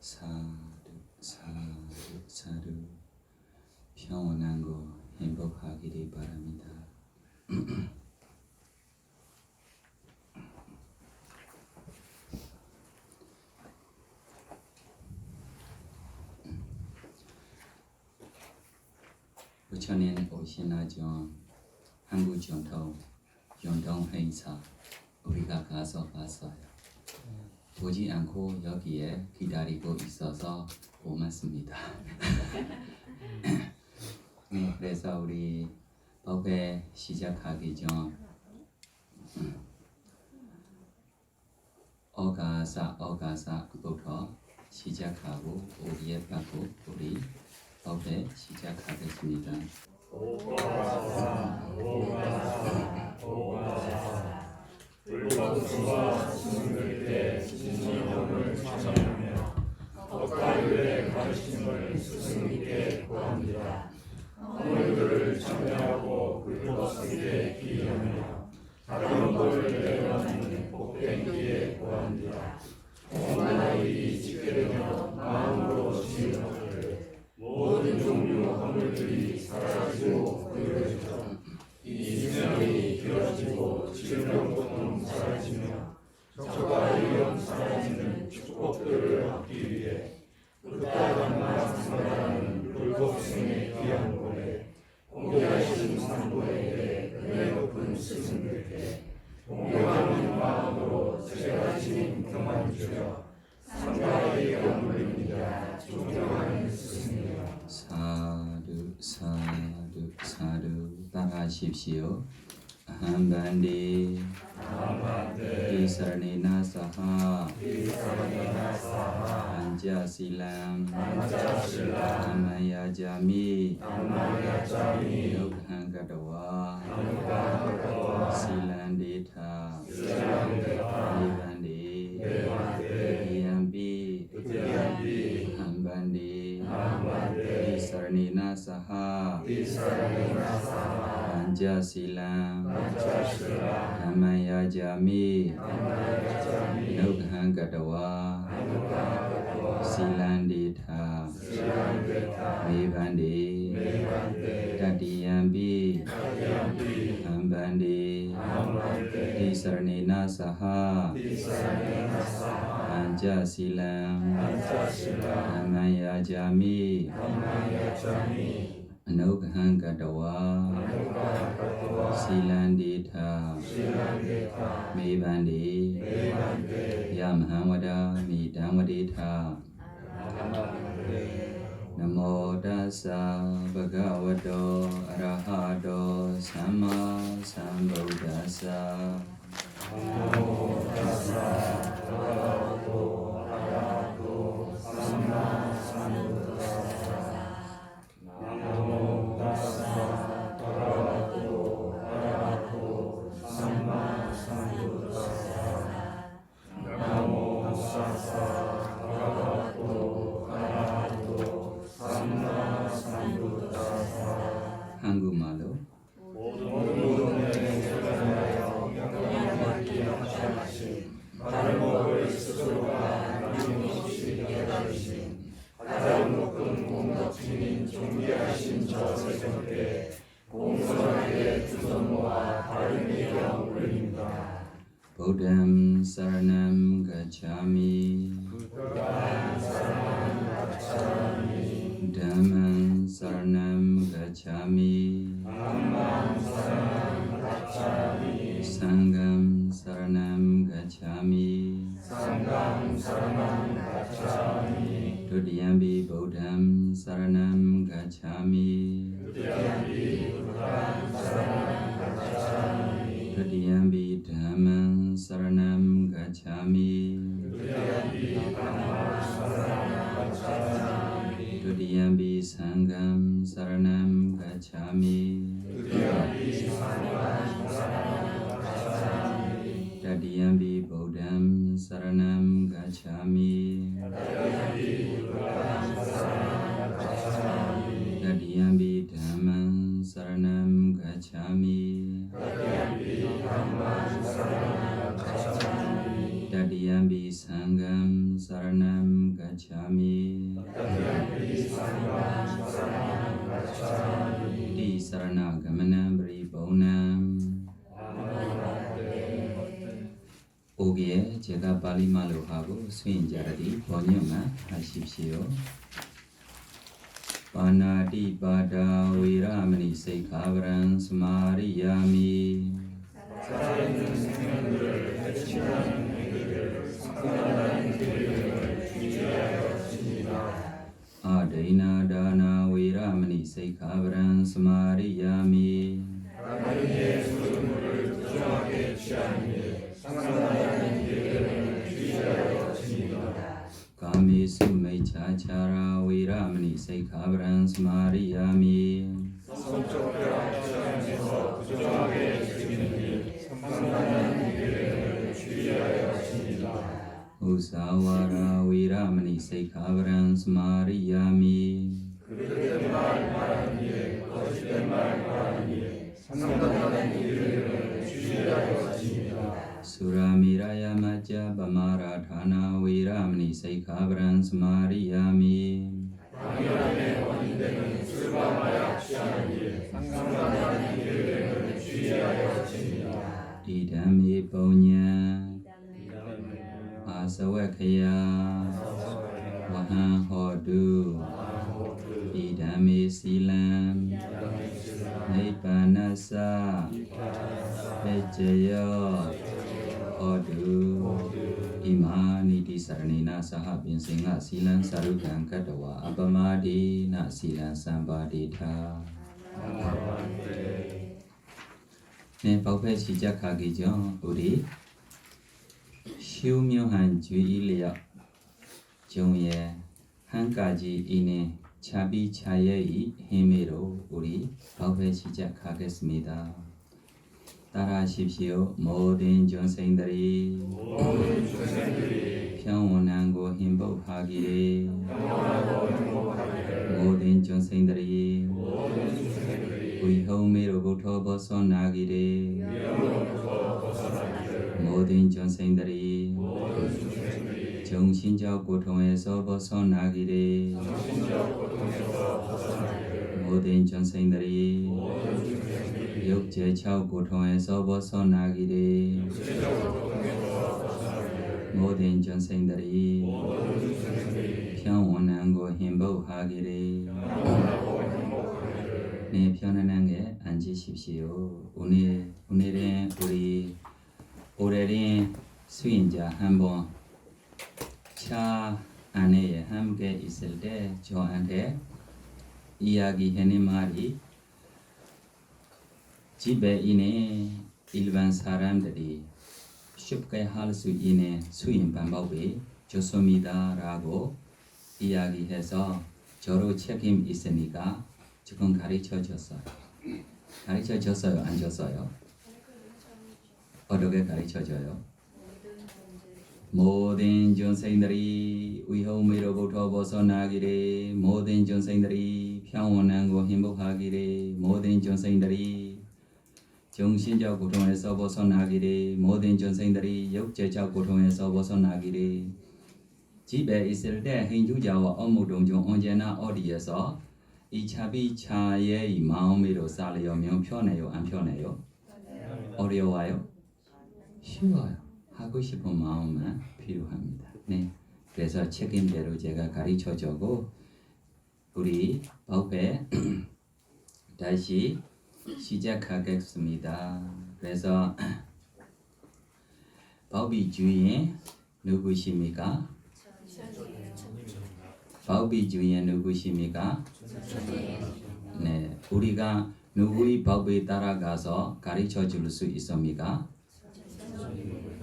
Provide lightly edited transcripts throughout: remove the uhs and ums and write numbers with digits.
사두 사두 사두 평온하고 행복하기를 바랍니다. 부처님 오시나 전 한국 전통 연동 행사 우리가 가서 봤어요. 보지 않고 여기에 기다리고 있어서 고맙습니다. 네, 그래서 우리 법회 시작하기 전 어가사부터 시작하고 우리의 받고 우리 법회 시작하겠습니다. 불법수와 스승들께 진정함을 참여하며 법가유의 가르침을 스승님께 구합니다. 허물들을 참여하고 불법수에 기여하며 다른 법을 내려놓는 복된 기에 구합니다. 온전히 지키려며 마음으로 지은 것들 모든 종류 허물들이 사라지고 그려지고 이 생명이 길어지고 질병고통 사라지며 적과 위험 사라지는 축복들을 얻기 위해 불가당한 상가라는 불법승의 귀한 곳에 공개하신 상부에게 은혜 높은 스승들께 공경하는 마음으로 제가 지닌 경만 주여 상가의 영물입니다. 존경하는 스승이여. 사두 사두 사두 따라하십시오. 한반디 이사르니나 사하 안자실람 아마야자미 욕한가다와 실란디타 이반디 이암비 한반디 이사르니나 사하 안자실람 아마야자미 욕한가다와 실란디타 이반디 다디암비 한반디 이사르니나 사하 안자실람 아마야자미 Anughangadwa Silandita Mebandi Yamhamada Midamwadita Namo Dasa Bhagavato Arahado Sama Sambuddhasa Namo Dasa Bhagavato Arahato Sama Sambuddhasa. Namo Dasa Bhagavato Arahato Sama Sambuddhasa. Namo Dasa Bhagavato Arahato Sama Sambuddhasa. 한국말로 모든 세상하여 영광받기 합당하신 다른 법을 스스로가 남김없이 깨달으신 가장 높은 공덕진인 존귀하신 저 세존께 공손하게 두 손 모아 다른 예경 올립니다. Buddham Saranam Gacchami 부ddham saranam gacchami Dhammam Saranam Gacchami dhammam saranam gacchami Sangham Saranam Gacchami sangham saranam gacchami Dudiyampi Buddham Saranam Gacchami Dudiyampi buddham saranam gacchami Dudiyampi Dhammam Saranam Gacchami Dudiyampi dhammam saranam gacchami Dudiyampi Sangham Saranam Gacchami Dudiyampi sangham saranam gacchami Dadiyampi Buddham Saranam Gacchami Dudiyampi buddham saranam gacchami Dadiyampi Dhammam Saranam Gacchami Dudiyampi dhammam saranam gacchami Dadiyampi Sangham Saranam Gacchami 사라나 가마남 브리보남. 오기에 제가 발리말로 하고 수인자들이 번역만 하십시오. 파나티 바다 위라마니 세이카브란 스마리야미. 살아있는 생명들을 해치는 행위를 상관하는 그들을 주의하였습니다. 아데이나 다나 위라마니 세이카브란 스마리야미. 하나님의 소유물을 부정하게 취하니 상관하는 그들을 주의하였습니다. 가미수 메차차라 위라마니 세이카브란 스마리야미. 성적 폐악시장에서 부정하게 죽이니 상관하는 그들을 주의하였습니다. 우사와라 위라마니 세이카브란 스마리야미. 그릇된 말 말하니 거짓된 말 말하니 상관하는 그들을 주의하였습니다. 수라미라야 마자 바마라타나 위라마니 세이카브란 스마리야미. 방열함의 원인되는 술과 마약 취하니 상관하는 그들을 주의하였습니다. 이담이 보냐 아사와카야 와한 호두 이담이 실람 네이파나사 베제여 호두 이마니티 사라니나 사하 빈생아 실람 사루간 카타와 아바마디나 실람 삼바디타. 네, 법회 시작하기 전 우리 휴묘한 주일이여 중에 한 가지 이내 차비차예의 힘으로 우리 법회 시작하겠습니다. 따라하십시오. 모든 중생들이 평온하고 행복하기를. 모든 중생들이 위험으로부터 벗어나기를. 모든 중생들이 정신적 고통에서 벗어나기를. 모든 중생들이 육체적 고통에서 벗어나기를. 모든 중생들이 평온하고 행복하기를. 네, 편안하게 앉으십시오. 오늘은 우리 오래된 수인자 한번 차 안에 함께 있을 때 저한테 이야기하는 말이 집에 있는 일반 사람들이 쉽게 할 수 있는 수인 방법이 좋습니다라고 이야기해서 저로 책임 있으니까 지금 가르쳐 줬어요. 가르쳐 줬어요? 안 줬어요? 어떻게 가르쳐 줘요? 모든 중생들이 위험으로부터 벗어나기를. 모든 중생들이 평온하고 행복하기를. 모든 중생들이 정신적 고통에서 벗어나기를. 모든 중생들이 육체적 고통에서 벗어나기를. 집에 있을 때 행주자와 업무 동중 언제나 어디에서 이 차비차예의 마음으로 살려면 편해요? 안 편해요? 어려워요? 쉬워요. 하고 싶은 마음만 필요합니다. 네, 그래서 책임대로 제가 가르쳐주고 우리 법회 다시 시작하겠습니다. 그래서 법의 주인 누구십니까? 법의 주인 누구십니까? 네, 우리가 누구의 법에 따라가서 가르쳐 줄 수 있습니까?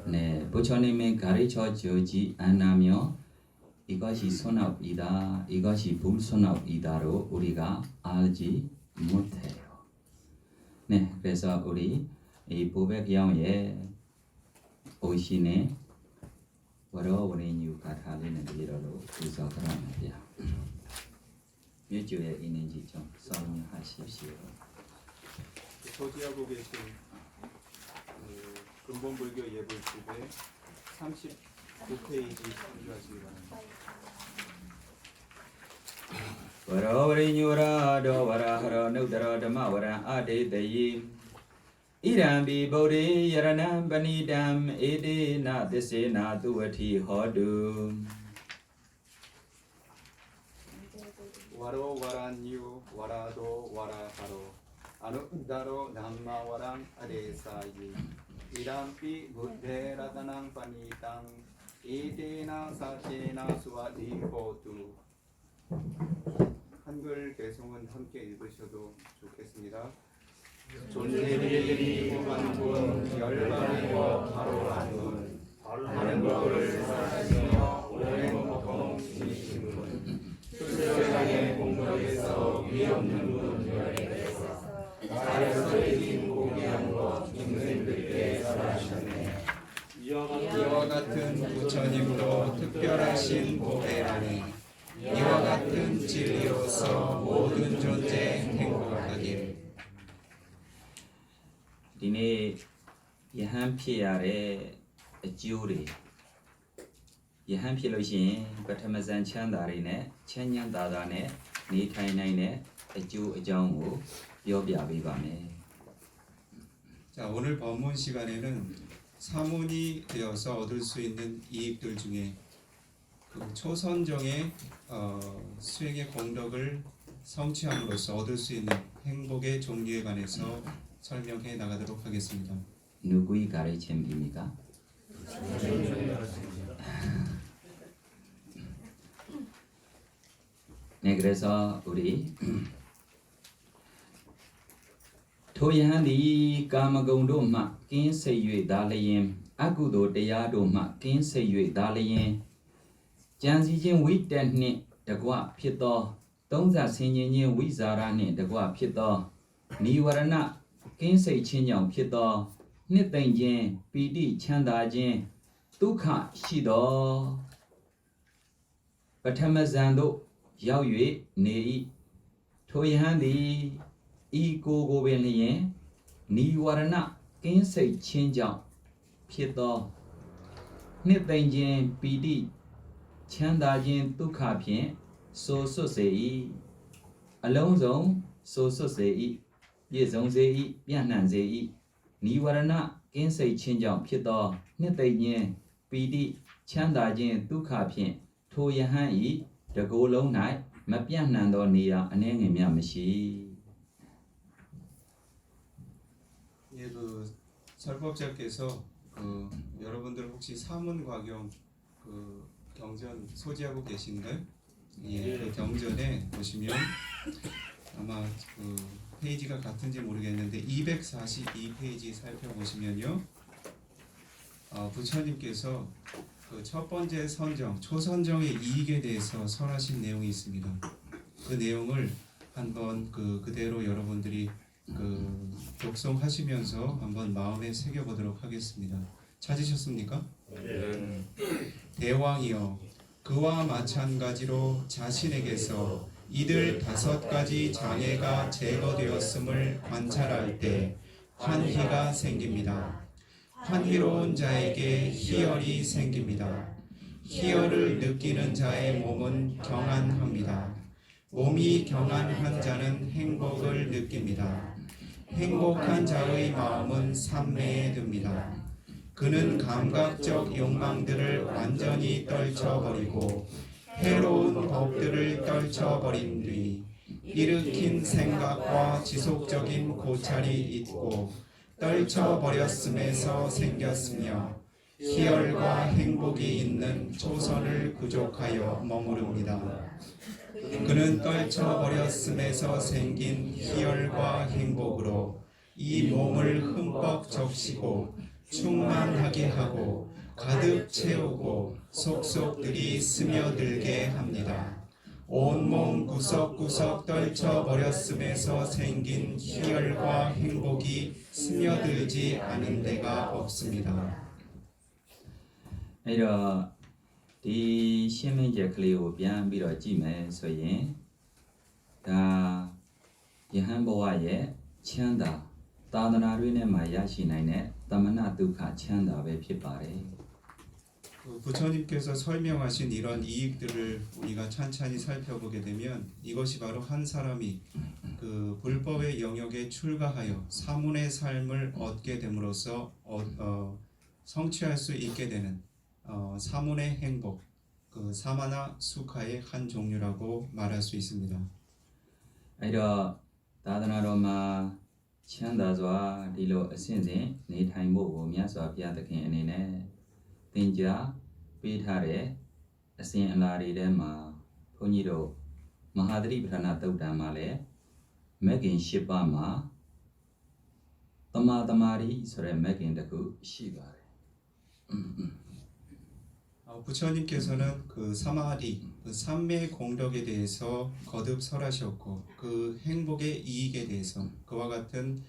네, 부처님이 가르쳐 주지 않으면 이것이 선업이다, 이것이 불선업이다로 우리가 알지 못해요. 네, 그래서 우리 이 부백경에 오시네 월요일에 가타리는 일어로 구석을 합니다. 몇 주에 있는지 좀 설명하십시오. 소지하고 계신 근본불교 예불집에 39페이지 참조하시기 바랍니다. ရောဝရိညုရာဒောဝရဟရောနုတရောဓမ္မဝရံအတေတယိဣရံပိဗုဒ္ဓေယရဏံပဏိတံဧတေနသစ္စေနာသူဝတိဟောတု 와로 와란유 와라도 와라하로 아누다로 남마와랑 아레사이 이람피 부ද්ධे라다낭 파니땅 이데나 사케나 수와디 호투 한글 개송은 함께 읽으셔도 좋겠습니다. 존재들이 고만 군 열반의 것 바로 한군 많은 것을 사랑하시며 오랜 고통 지니신 분 세상의 공덕에서 위없는 분들에게서 자연서 이긴 고귀한 것 중생들께 살아주셨네. 이와 같은 부처님도 특별하신 보배라니 이와 같은 진리로서 모든 존재 행복하길. ဒီနေ့ယဟန်ဖြစ်ရတဲ့အကျိုးတွေယဟန်ဖြစ်လို့ရှိရင်ပထမဇန်ချမ်းသာတွေနဲ့ချမ်းညံ့သာသာနဲ့နေထိုင်နိုင်တဲ့အကျိုးအကြောင်းကိုပြောပြပေးပါမယ် 자, 오늘 법문 시간에는 사문이 되어서 얻을 수 있는 이익들 중에 그 초선정의 수행의 공덕을 성취함으로써 얻을 수 있는 행복의 종류에 관해서 설명해 나가도록 하겠습니다. 누구의 가르침입니까? 네, 그래서 우리 토야니 까마공도마 낀세유에 달리엔 아구도 대야도마 낀세유에 달리엔 장시진 위텐니 덕과 피도 동자 신인인 위자라니 덕과 피도 니와라나 낀세 친영 피도 니땡진 비디 찬다진 두카 시도ပထမဇန်တို့ ရောက်၍နေ၏ထိုယဟန်သည်ဤကိုယ်ကိုပင်လျင်နိဝရဏကင်းစိတ်ချင်းကြောင့်ဖြစ်သောနှစ်သိမ့်ခြင်းပီတိချမ်းသာခြင်းဒုက္ခဖြင့်ဆိုဆွတ်စေ၏အလုံးစုံဆိုဆွတ်စေ၏ပြည့်စုံစေ၏ပြန့်နှံ့စေ၏နိဝရဏကင်းစိတ်ချင်းကြောင့်ဖြစ်သောနှစ်သိမ့်ခြင်းပီတိချမ်းသာခြင်းဒုက္ခဖြင့်ထိုယဟန်၏ တကိုယ်လုံး၌မပြန့်နှံ့သောနေရာအနည်းငယ်များမရှိ 예, 그 설법자께서 여러분들 혹시 사문과경 그 경전 소지하고 계신가요? 예, 그 경전에 보시면 아마 그 페이지가 같은지 모르겠는데 242페이지 살펴보시면요, 부처님께서 그 첫 번째 선정, 초선정의 이익에 대해서 설하신 내용이 있습니다. 그 내용을 한번 그대로 여러분들이 독송하시면서 한번 마음에 새겨보도록 하겠습니다. 찾으셨습니까? 네. 대왕이여, 그와 마찬가지로 자신에게서 이들 5가지 장애가 제거되었음을 관찰할 때 환희가 생깁니다. 환희로운 자에게 희열이 생깁니다. 희열을 느끼는 자의 몸은 경안합니다. 몸이 경안한 자는 행복을 느낍니다. 행복한 자의 마음은 삼매에 듭니다. 그는 감각적 욕망들을 완전히 떨쳐버리고 해로운 법들을 떨쳐버린 뒤 일으킨 생각과 지속적인 고찰이 있고 떨쳐버렸음에서 생겼으며 희열과 행복이 있는 초선을 구족하여 머무릅니다. 그는 떨쳐버렸음에서 생긴 희열과 행복으로 이 몸을 흠뻑 적시고 충만하게 하고 가득 채우고 속속들이 스며들게 합니다. 온몸 구석구석 떨쳐버렸음에서 생긴 희열과 행복이 스며들지 않은 데가 없습니다. အဲ့တော့ဒီရှင်းလင်းချက်ကလေးကိုပြန်ပြီးတော့ကြည့်မယ်ဆိုရင်ဒါယဟန်ဘဝရဲ့ချမ်းသာသာသနာတွင်နဲ့မှာရရှိနိုင်တဲ့သမဏဒုက္ခချမ်းသာပဲဖြစ်ပါတယ် 부처님께서 설명하신 이런 이익들을 우리가 찬찬히 살펴보게 되면 이것이 바로 한 사람이 그 불법의 영역에 출가하여 사문의 삶을 얻게 됨으로써 성취할 수 있게 되는 사문의 행복, 그 사마나 수카의 한 종류라고 말할 수 있습니다. အဲ့တော့သာသနာတော်မှာချမ်းသာစွာဒီလိုအစဉ်စဉ်နေထိုင်ဖို့ကိုမြတ်စွာဘုရားသခင်အနေနဲ့သင်ကြားပေးထားတဲ့အစဉ်အလာတွေထဲမှာဘုန်းကြီးတို့မဟာသတိပဋ္ဌာန်သုတ်တံမှာလည်းမဂ်ကင်၈ပါးမှာတမာတမာရီဆိုတဲ့မဂ်ကင်တစ်ခုရှိပါတယ် 부처님께서는 그 사마디, 그 삼매 공덕에 대해서 거듭 설하셨고 그 행복의 이익에 대해서 그와 같은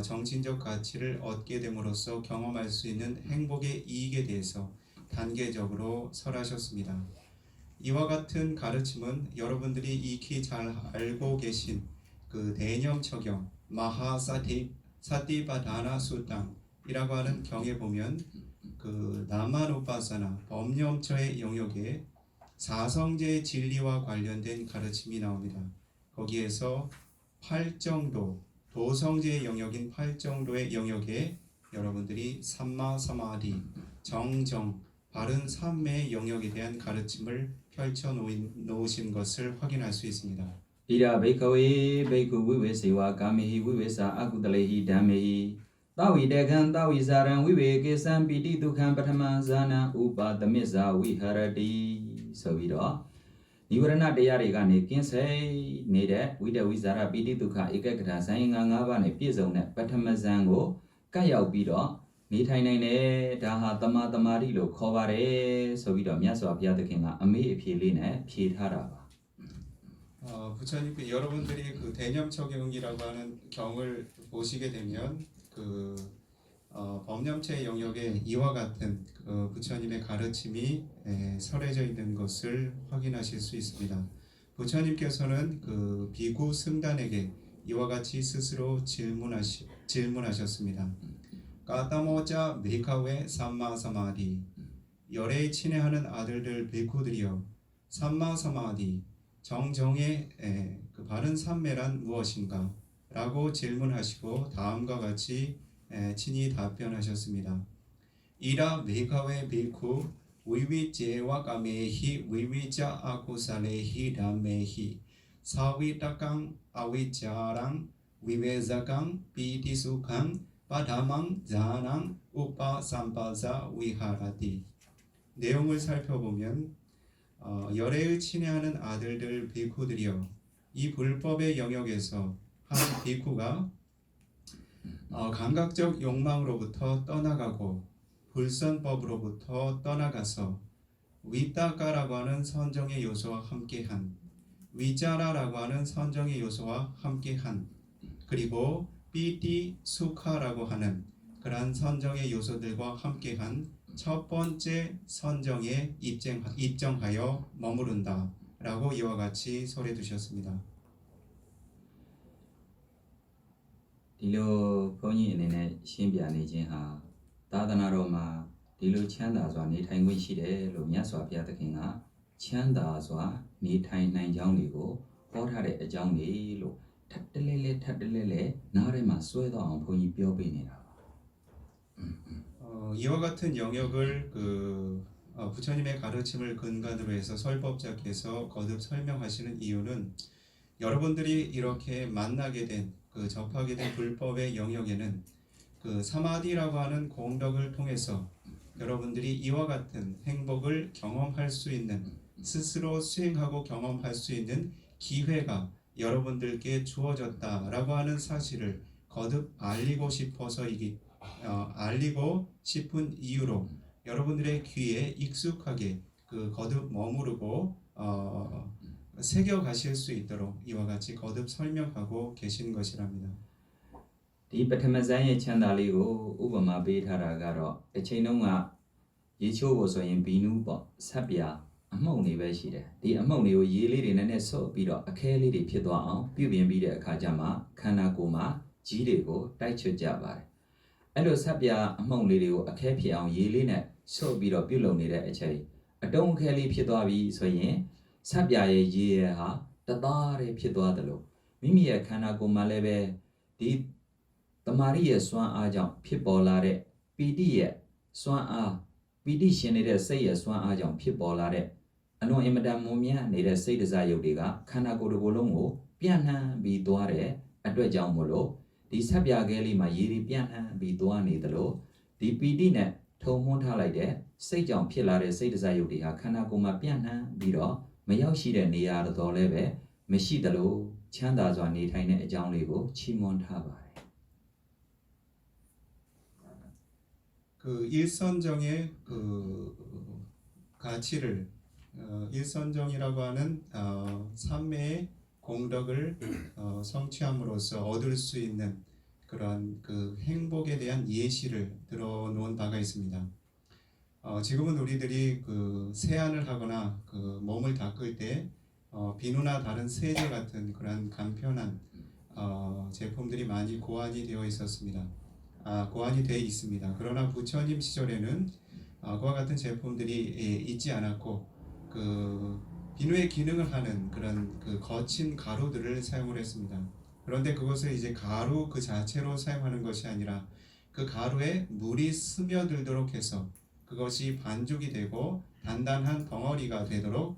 정신적 가치를 얻게 됨으로써 경험할 수 있는 행복의 이익에 대해서 단계적으로 설하셨습니다. 이와 같은 가르침은 여러분들이 익히 잘 알고 계신 그 대념처경 마하사티바다나 수땅이라고 하는 경에 보면 그 나마누파사나 법념처의 영역에 사성제의 진리와 관련된 가르침이 나옵니다. 거기에서 팔정도, 도성제의 영역인 팔정도의 영역에 여러분들이 삼마사마디, 정정, 바른 삼매의 영역에 대한 가르침을 펼쳐 놓으신 것을 확인할 수 있습니다. 이라 베이커웨 베이쿠 위웨세와 가메히 위웨사 아구달레히 담메히 따위대간 따위사랑 위웨게산 비디 두칸 파타만자나 우파드미사 위하라디 서비로 니브라나 데야리 간에 낀세 네데 위데 위자라 비디 두카 이케그다 사인가 ngါးပါးနဲ့ ပြည့်စုံတဲ့ပထမဇန်ကိုကတ်ရောက်ပြီးတော့နေထိုင်နိုင်တယ်ဒါဟာတမာတမာတိလို့ခေါ်ပါတယ်ဆိုပြီးတော့မြတ်စွာဘုရားသခင်ကအမေးအဖြေလေးနဲ့ဖြေထားတာပါ 부처님께 여러분들이 그 대념처경이라고 하는 경을 보시게 되면 그 법념체 영역에 이와 같은 그 부처님의 가르침이 설해져 있는 것을 확인하실 수 있습니다. 부처님께서는 그 비구 승단에게 이와 같이 스스로 질문하셨습니다. 까타모자 메카웨 삼마사마디 열애에 친애하는 아들들 비쿠들이여 삼마사마디 정정의 그 바른 삼매란 무엇인가? 라고 질문하시고 다음과 같이 친히 답변하셨습니다. 이라 메가웨 비쿠 위위제와 가메히 위위자 아쿠살레히 담메히 사위타강 아위자랑 위베자강 비디수강 바다망 자랑 우파 삼바자 위하라디 내용을 살펴보면 열애의 친애하는 아들들 비쿠들이여 이 불법의 영역에서 한 비쿠가 감각적 욕망으로부터 떠나가고 불선법으로부터 떠나가서 위따가라고 하는 선정의 요소와 함께한 위자라라고 하는 선정의 요소와 함께한 그리고 삐띠 수카라고 하는 그러한 선정의 요소들과 함께한 첫 번째 선정에 입정하여 머무른다 라고 이와 같이 설해 두셨습니다. ဒီလိုဘုန်းကြီးအနေနဲ့ရှင်းပြနေခြင်းဟာသာသနာတော်မှာဒီလိုချမ်းသာစွာနေထိုင်ခွင့်ရှိတယ်လို့မြတ်စွာဘုရားသခင်ကချမ်းသာစွာနေထိုင်နိုင်ကြောင်းတွေကိုဟောထားတဲ့အကြောင်းတွေလို့ထပ်တလဲလဲနားထဲမှာစွဲတော့အောင်ဘုန်းကြီးပြောပေးနေတာပါ 이와 같은 영역을 부처님의 가르침을 근간으로 해서 설법자께서 거듭 설명하시는 이유는 여러분들이 이렇게 만나게 된 접하게 된 불법의 영역에는 그 사마디라고 하는 공덕을 통해서 여러분들이 이와 같은 행복을 경험할 수 있는 스스로 수행하고 경험할 수 있는 기회가 여러분들께 주어졌다라고 하는 사실을 거듭 알리고 싶은 이유로 여러분들의 귀에 익숙하게 거듭 머무르고 새겨 가실 수 있도록 이와 같이 거듭 설명하고 계신 것이랍니다. ဒီပထမဇန်ရဲ့ချမ်းသာလေးကိုဥပမာပေးထားတာကတော့အချိန်တုန်းကရေချိုးဖို့ဆိုရင်ဘီနူးပေါ့ဆက်ပြအမှုန့်တွေပဲရှိတယ်ဒီအမှုန့်တွေကိုရေလေးတွေနဲ့ဆော့ပြီးတော့အခဲလေးတွေဖြစ်သွားအောင်ပြုပြင်ပြီးတဲ့အခါကျမှခန္ဓာကိုယ်မှာကြီးတွေကိုတိုက်ချွတ်ကြပါတယ်အဲ့လိုဆက်ပြအမှုန့်လေးတွေကိုအခဲဖြစ်အောင်ရေလေးနဲ့ ဆုပ်ပြီးတော့ပြုတ်လုံနေတဲ့အချိန်အတုံးခဲလေးဖြစ်သွားပြီဆိုရင်ဆပ်ပြာရဲ့ရေရဟာတသားတည်းဖြစ်သွားတယ်လို့မိမိရဲ့ခန္ဓာကိုယ်မှာလည်းပဲဒီတမာရီရဲ့စွမ်းအားကြောင့်ဖြစ်ပေါ်လာတဲ့ပီတိရဲ့စွမ်းအားပီတိရှင်နေတဲ့စိတ်ရဲ့စွမ်းအားကြောင့်ဖြစ်ပေါ်လာတဲ့အလွန်အင်မတန်မွန်မြတ်နေတဲ့စိတ်ဒဇရုပ်တွေကခန္ဓာကိုယ်တစ်ခုလုံးကိုပြန့်နှံ့ပြီးသွားတဲ့အတွက်ကြောင့်မို့လို့ဒီဆပ်ပြာခဲလေးမှာရေတွေပြန့်နှံ့ပြီးသွားနေသလိုဒီပီတိနဲ့ထုံမွန်းထားလိုက်တဲ့စိတ်ကြောင့်ဖြစ်လာတဲ့စိတ်ဒဇရုပ်တွေဟာခန္ဓာကိုယ်မှာပြန့်နှံ့ပြီးတော့မရောက်ရှိတဲ့နေရာတော်လည်းပဲမရှိသလိုချမ်းသာစွာနေထိုင်တဲ့အကြောင်းလေးကိုချီးမွမ်းထားပါတယ် 그 일선정의 그 가치를 일선정이라고 하는 삼매의 공덕을 성취함으로써 얻을 수 있는 그런 그 행복에 대한 예시를 들어놓은 바가 있습니다. 지금은 우리들이 그 세안을 하거나 그 몸을 닦을 때 비누나 다른 세제 같은 그런 간편한 제품들이 많이 고안이 되어 있었습니다. 고안이 되어 있습니다. 그러나 부처님 시절에는 그와 같은 제품들이 있지 않았고 그 비누의 기능을 하는 그런 그 거친 가루들을 사용을 했습니다. 그런데 그것을 이제 가루 그 자체로 사용하는 것이 아니라 그 가루에 물이 스며들도록 해서 그것이 반죽이 되고 단단한 덩어리가 되도록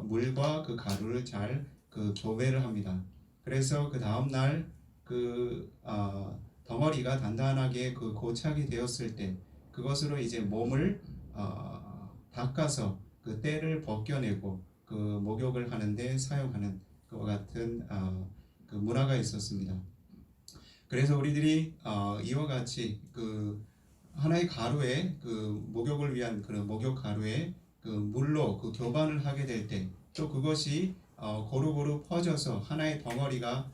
물과 그 가루를 잘 그 교배를 합니다. 그래서 그 다음 날 그 덩어리가 단단하게 그 고착이 되었을 때 그것으로 이제 몸을 닦아서 그 때를 벗겨내고 그 목욕을 하는데 사용하는 그와 같은 그 문화가 있었습니다. 그래서 우리들이 이와 같이 그 하나의 가루에 그 목욕을 위한 그런 목욕 가루에 그 물로 그 교반을 하게 될 때 또 그것이 고루고루 퍼져서 하나의 덩어리가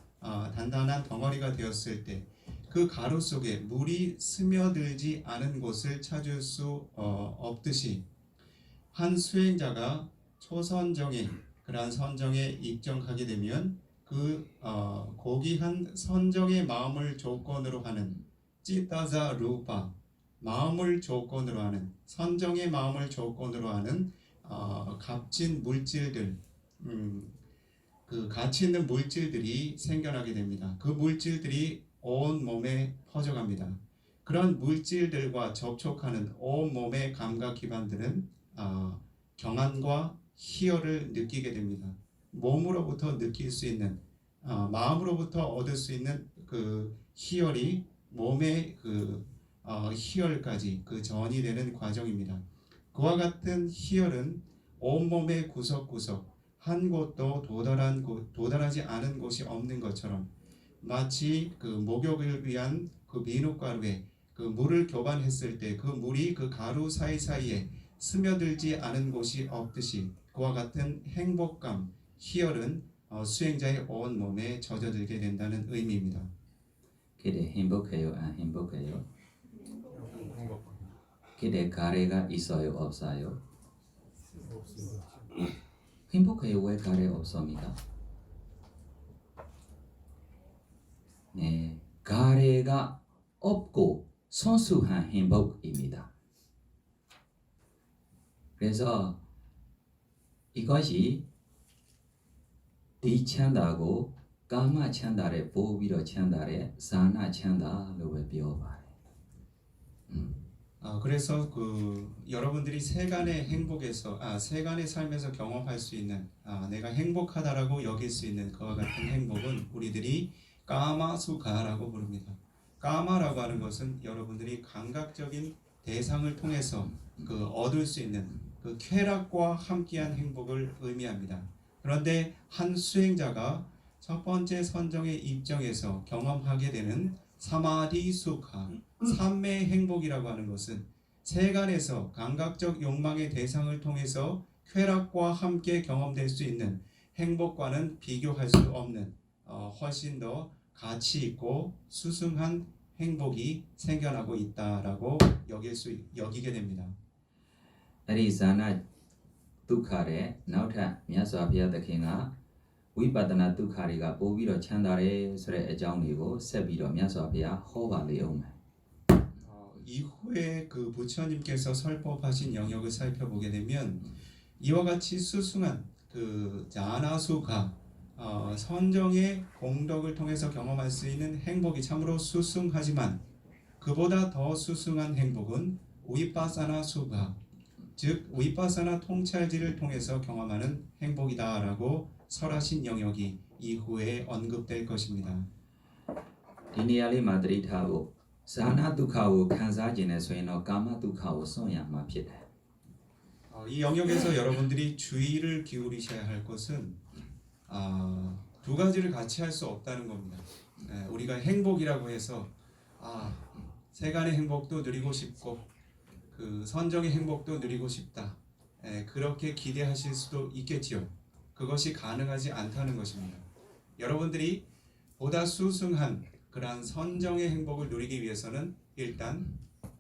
단단한 덩어리가 되었을 때 그 가루 속에 물이 스며들지 않은 곳을 찾을 수 없듯이 한 수행자가 초선정에 그러한 선정에 입정하게 되면 그 고귀한 선정의 마음을 조건으로 하는 찌따자 루파 마음을 조건으로 하는 선정의 마음을 조건으로 하는 값진 물질들 그 가치 있는 물질들이 생겨나게 됩니다. 그 물질들이 온 몸에 퍼져갑니다. 그런 물질들과 접촉하는 온 몸의 감각 기관들은 경안과 희열을 느끼게 됩니다. 몸으로부터 느낄 수 있는 마음으로부터 얻을 수 있는 그 희열이 몸의 그 희열까지 그 전이 되는 과정입니다. 그와 같은 희열은 온몸의 구석구석 한 곳도 도달하지 않은 곳이 없는 것처럼 마치 그 목욕을 위한 그 비누가루에 그 물을 교반했을 때 그 물이 그 가루 사이사이에 스며들지 않은 곳이 없듯이 그와 같은 행복감, 희열은 수행자의 온 몸에 젖어들게 된다는 의미입니다. 그래 행복해요 안 행복해요? 그래 가래가 있어요 없어요? 행복해요 왜 가래 없습니까? 네, 가래가 없고 순수한 행복입니다. 그래서 이것이 뒤찬다고 까마 찬다래 보비로 찬다래 사나 찬다로 배워봐요. 그래서 그 여러분들이 세간의 행복에서 세간의 삶에서 경험할 수 있는 내가 행복하다라고 여길 수 있는 그와 같은 행복은 우리들이 까마수가라고 부릅니다. 까마라고 하는 것은 여러분들이 감각적인 대상을 통해서 그 얻을 수 있는 그 쾌락과 함께한 행복을 의미합니다. 그런데 한 수행자가 첫 번째 선정의 입정에서 경험하게 되는 사마디수가 삼매의 행복이라고 하는 것은 세간에서 감각적 욕망의 대상을 통해서 쾌락과 함께 경험될 수 있는 행복과는 비교할 수 없는 훨씬 더 가치 있고 수승한 행복이 생겨나고 있다라고 여기게 됩니다. အဲ့ဒီဇာနာဒုက္ခတဲ့နောက်ထပ်မြတ်စွာဘုရားသခင်ကဝိပဿနာဒုက္ခတွေကပို့ပြီးတော့ချမ်းသာတယ်ဆိုတဲ့အကြောင်းတွေကိုဆက်ပြီးတော့မြတ်စွာဘုရားဟောပါလေအောင်မယ် 이후에 그 부처님께서 설법하신 영역을 살펴보게 되면 이와 같이 수승한 그 자나수가 선정의 공덕을 통해서 경험할 수 있는 행복이 참으로 수승하지만 그보다 더 수승한 행복은 위파사나 수가, 즉 위파사나 통찰지를 통해서 경험하는 행복이다라고 설하신 영역이 이후에 언급될 것입니다. 이နေရာလေးမှာသတိထားဖို့ဇာနာဒုက္ခကိုခံစားခြင်းနဲ့ဆိုရင်တော့ကာမဒုက္ခကိုစွန့်ရမှာဖြစ်တယ် 이 영역에서 여러분들이 주의를 기울이셔야 할 것은 두 가지를 같이 할 수 없다는 겁니다. 우리가 행복이라고 해서 세간의 행복도 누리고 싶고 그 선정의 행복도 누리고 싶다. 그렇게 기대하실 수도 있겠지요. 그것이 가능하지 않다는 것입니다. 여러분들이 보다 수승한 그러한 선정의 행복을 누리기 위해서는 일단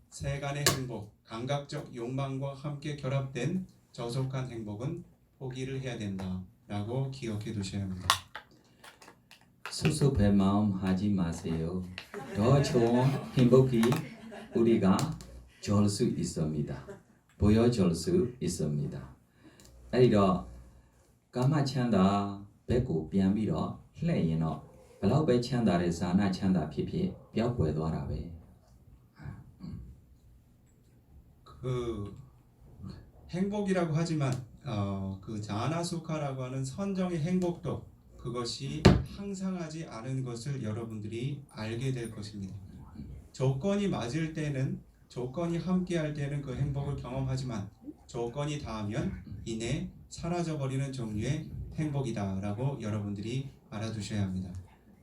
세간의 행복, 감각적 욕망과 함께 결합된 저속한 행복은 포기를 해야 된다라고 기억해 두셔야 합니다. 수수배 마음 하지 마세요. 더 좋은 행복이 우리가 줄 수 있습니다. 보여줄 수 있습니다. အဲ့ဒီတော့ကာမချမ်းသာဘက်ကိုပြန်ပြီးတော့လှည့်ရင်တော့ဘလောက်ပဲချမ်းသာတဲ့ဇာနာချမ်းသာဖြစ်ဖြစ်ပျောက်ကွယ်သွားတာပဲ 그 행복이라고 하지만 그 자나수카라고 하는 선정의 행복도 그것이 항상하지 않은 것을 여러분들이 알게 될 것입니다. 조건이 맞을 때는 조건이 함께할 때는 그 행복을 경험하지만 조건이 닿으면 이내 사라져버리는 종류의 행복이다라고 여러분들이 알아두셔야 합니다.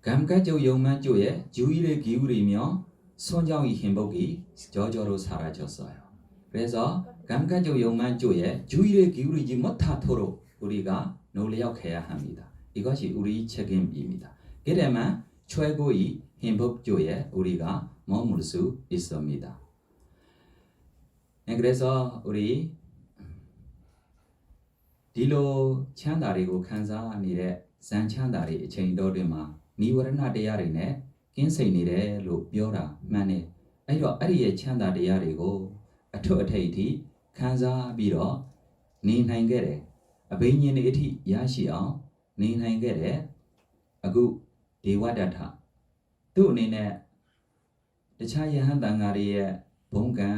감각적 욕망조에 주의를 기울이며 선정의 행복이 저절로 사라졌어요. 그래서 감각적 욕망조에 주의를 기울이지 못하도록 우리가 노력해야 합니다. 이것이 우리 책임입니다. 그래야만 최고의 행복조에 우리가 머물 수 있습니다. 그래서 우리 디로 찬다리고 간사니의 산찬다리 체인도리마 니워르나 데야리네 긴세니레 로뼈라 만네 အဲ့တော့အဲ့ဒီရဲ့ချမ်းသာတရားတွေကိုအထွတ်အထိပ်အထိခံစားပြီးတော့နေနိုင်ခဲ့တယ်အဘိညာဉ်တွေအထိရရှိအောင်နေနိုင်ခဲ့တယ်အခုဒေဝဒတ္ထသူ့အနေနဲ့တခြားယဟန်တန်ဃာတွေရဲ့ဘုံကံ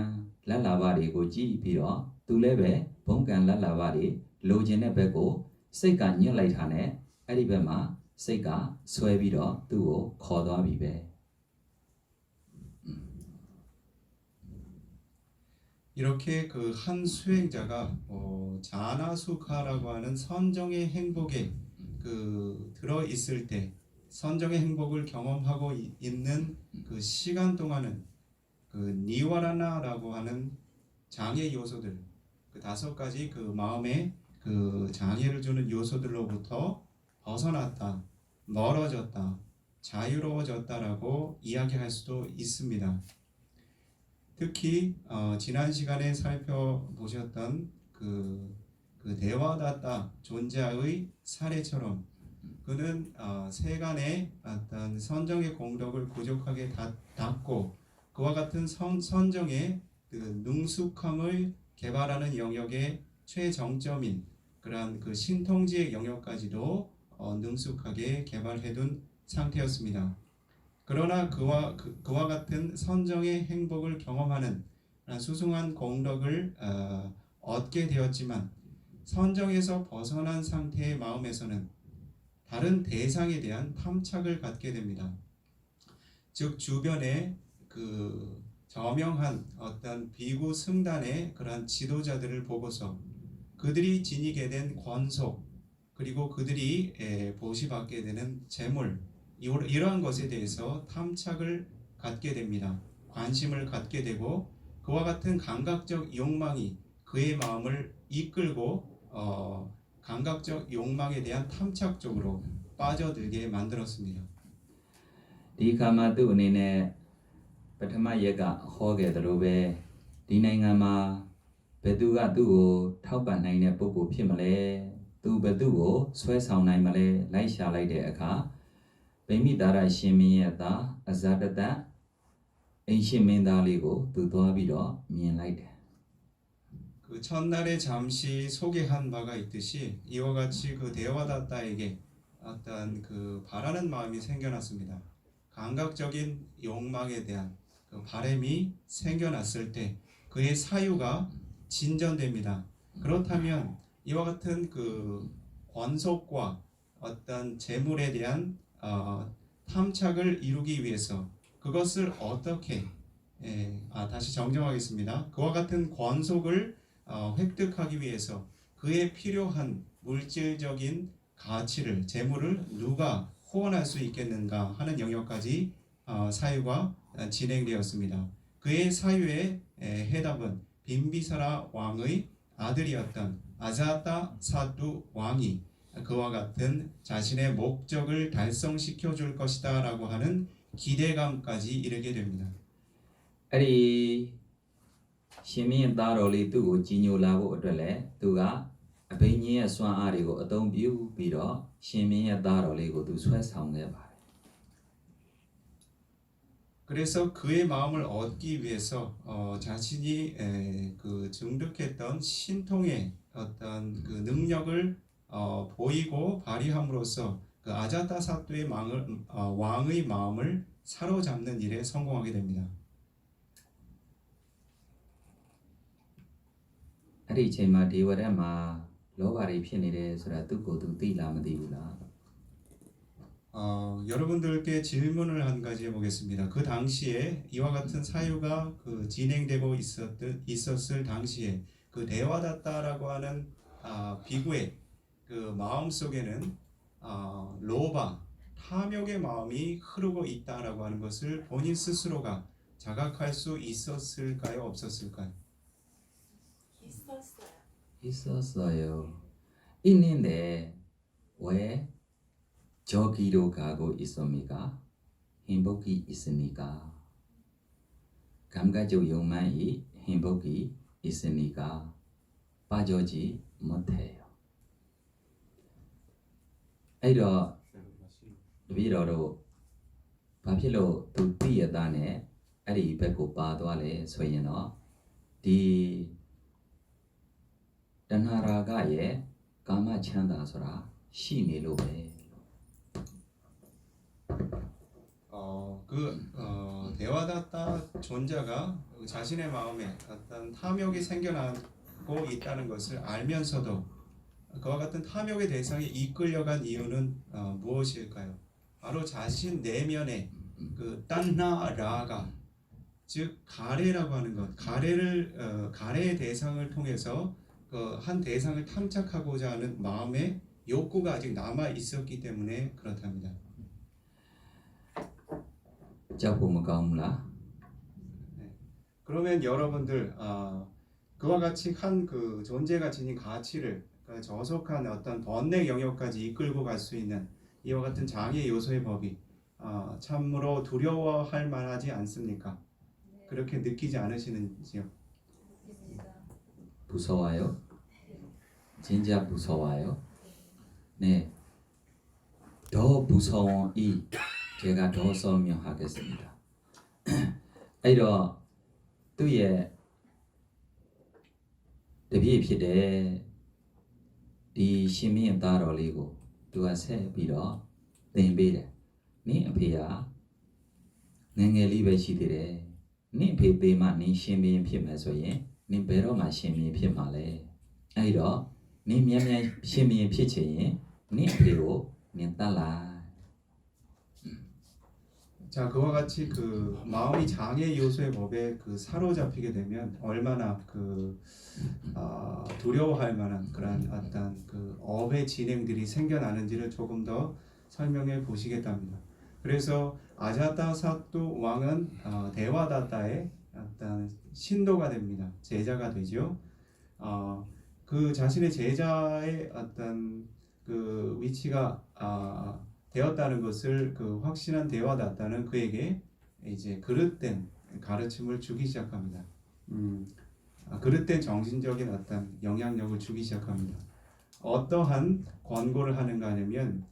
လက်လာပါတွေကိုကြည့်ပြီးတော့သူလည်းပဲဘုံကံလက်လာပါတွေလိုချင်တဲ့ဘက်ကိုစိတ်ကညှက်လိုက်တာနဲ့အဲ့ဒီဘက်မှာစိတ်ကဆွဲပြီးတော့သူ့ကိုခေါ်သွားပြီပဲ 이렇게 그 한 수행자가 자나수카라고 하는 선정의 행복에 그 들어 있을 때 선정의 행복을 경험하고 있는 그 시간 동안은 그 니와라나라고 하는 장애 요소들 그 5가지 그 마음에 그 장애를 주는 요소들로부터 벗어났다, 멀어졌다, 자유로워졌다라고 이야기할 수도 있습니다. 특히 지난 시간에 살펴보셨던 그 데와다타 존자의 사례처럼 그는 세간의 어떤 선정의 공덕을 부족하게 닫고 그와 같은 선정의 그 능숙함을 개발하는 영역의 최정점인 그러한 그 신통지의 영역까지도 능숙하게 개발해둔 상태였습니다. 그러나 그와 같은 선정의 행복을 경험하는 수승한 공덕을 얻게 되었지만 선정에서 벗어난 상태의 마음에서는 다른 대상에 대한 탐착을 갖게 됩니다. 즉 주변에 그 저명한 어떤 비구 승단의 그런 지도자들을 보고서 그들이 지니게 된 권속 그리고 그들이 보시받게 되는 재물 이러한 것에 대해서 탐착을 갖게 됩니다. 관심을 갖게 되고 그와 같은 감각적 욕망이 그의 마음을 이끌고 감각적 욕망에 대한 탐착 쪽으로 빠져들게 만들었습니다. ဒီခါမှာသူ့အနေနဲ့ပထမရက်ကဟောခဲ့သလိုပဲဒီနိုင်ငံမှာဘယ်သူကသူ့ကိုထောက်ပံ့နိုင်တဲ့ပုဂ္ဂိုလ်ဖြစ်မလဲသူဘယ်သူ့ကိုဆွဲဆောင်နိုင်မလဲလိုက်ရှာလိုက်တဲ့အခါဗိမိတာရရှင်မင်းရဲ့သားအဇာတတအိ အိမ်ရှင်မင်းသားလေးကိုသူသွားပြီးတော့မြင်လိုက်တယ် 그 첫날에 잠시 소개한 바가 있듯이 이와 같이 그 데와다타에게 어떤 그 바라는 마음이 생겨났습니다. 감각적인 욕망에 대한 그 바람이 생겨났을 때 그의 사유가 진전됩니다. 그렇다면 이와 같은 그 권속과 어떤 재물에 대한 탐착을 이루기 위해서 그것을 어떻게 다시 정정하겠습니다. 그와 같은 권속을 획득하기 위해서 그에 필요한 물질적인 가치를 재물을 누가 후원할 수 있겠는가 하는 영역까지 사유가 진행되었습니다. 그의 사유의 해답은 빈비사라 왕의 아들이었던 아자타 사두 왕이 그와 같은 자신의 목적을 달성시켜 줄 것이다라고 하는 기대감까지 이르게 됩니다. အဲ့ဒီရှင်မင်းသားတော်လေးသူ့ကိုကြီးညိုလာဖို့အတွက်လည်းသူကအဘိညာဉ်ရဲ့စွမ်းအားတွေကိုအသုံးပြုပြီးတော့ရှင်မင်းရဲ့သားတော်လေးကိုသူဆွဲဆောင်ခဲ့ပါတယ် 그래서 그의 마음을 얻기 위해서 자신이 그 증득했던 신통의 어떤 그 능력을 보이고 발휘함으로써 그 아자타 사또의 왕의 마음을 사로잡는 일에 성공하게 됩니다. အဲ့ဒီအချိန်မှာဒေဝရတ်မှာလောဘတွေဖြစ်နေတယ်ဆိုတာသူ့ကိုယ်သူသိလားမသိဘူးလား 여러분들께 질문을 한 가지 해보겠습니다. 그 당시에 이와 같은 사유가 그 진행되고 있었을 당시에 그 데와다타라고 하는 비구의 그 마음 속에는 로바, 탐욕의 마음이 흐르고 있다라고 하는 것을 본인 스스로가 자각할 수 있었을까요? 없었을까요? 있었어요. 있는데 왜 저기로 가고 있습니까? 행복이 있으니까. 감각적 욕망이 행복이 있으니까 빠져지 못해요. အဲ့တော့တပည့်တော်တို့ဘာဖြစ်လို့သူသိရတာနဲ့အဲ့ဒီဘက်ကိုပါသွားလဲဆိုရင်တော့ဒီတဏှာရာဂရဲ့ကာမချမ်းသာဆိုတာရှိနေလို့ပဲ 데와다타 존자가 자신의 마음에 어떤 탐욕이 생겨나고 있다는 것을 알면서도 그와 같은 탐욕의 대상에 이끌려간 이유는 무엇일까요? 바로 자신 내면의 그 딴나라가 즉 가래라고 하는 것, 가래의 대상을 통해서 그 한 대상을 탐착하고자 하는 마음의 욕구가 아직 남아 있었기 때문에 그렇답니다. ကြောက်ဖို့မကောင်းဘူးလား 그러면 여러분들 그와 같이 한 그 존재가 지닌 가치를 저속한 어떤 번뇌 영역까지 이끌고 갈 수 있는 이와 같은 장애 요소의 법이 참으로 두려워할 만하지 않습니까? 그렇게 느끼지 않으시는지요? 무서워요? 진짜 무서워요? 네. 더 무서운 이 제가 더 설명하겠습니다. အဲ့တော့သူ့ရဲ့တပည့်ဖြစ်တဲ့ဒီရှင်မင်းသားတော်လေးကိုသူကဆက်ပြီးတော့သင်ပေးတယ်။နင့်အဖေကငယ်ငယ်လေးပဲရှိသေးတယ်။နင့်အဖေသေးမှနင့်ရှင်မင်းဖြစ်မယ်ဆိုရင်နင့်ဘယ်တော့မှရှင်မင်းဖြစ်မှာလဲ။အဲ့တော့နင့်မြန်မြန်ရှင်မင်းဖြစ်ချင်ရင်နင့်အဖေကိုနင့်တတ်လိုက် 자, 그와 같이 그 마음이 장애 요소의 법에 그 사로잡히게 되면 얼마나 그 두려워할 만한 그런 어떤 그 업의 진행들이 생겨나는지를 조금 더 설명해 보시겠답니다. 그래서 아자타 사또 왕은 데와다타의 어떤 신도가 됩니다. 제자가 되죠. 그 자신의 제자의 어떤 그 위치가 되었다는 것을 그 확신한 데와다타는 그에게 이제 그릇된 가르침을 주기 시작합니다. 그릇된 정신적인 어떤 영향력을 주기 시작합니다. 어떠한 권고를 하는가 하면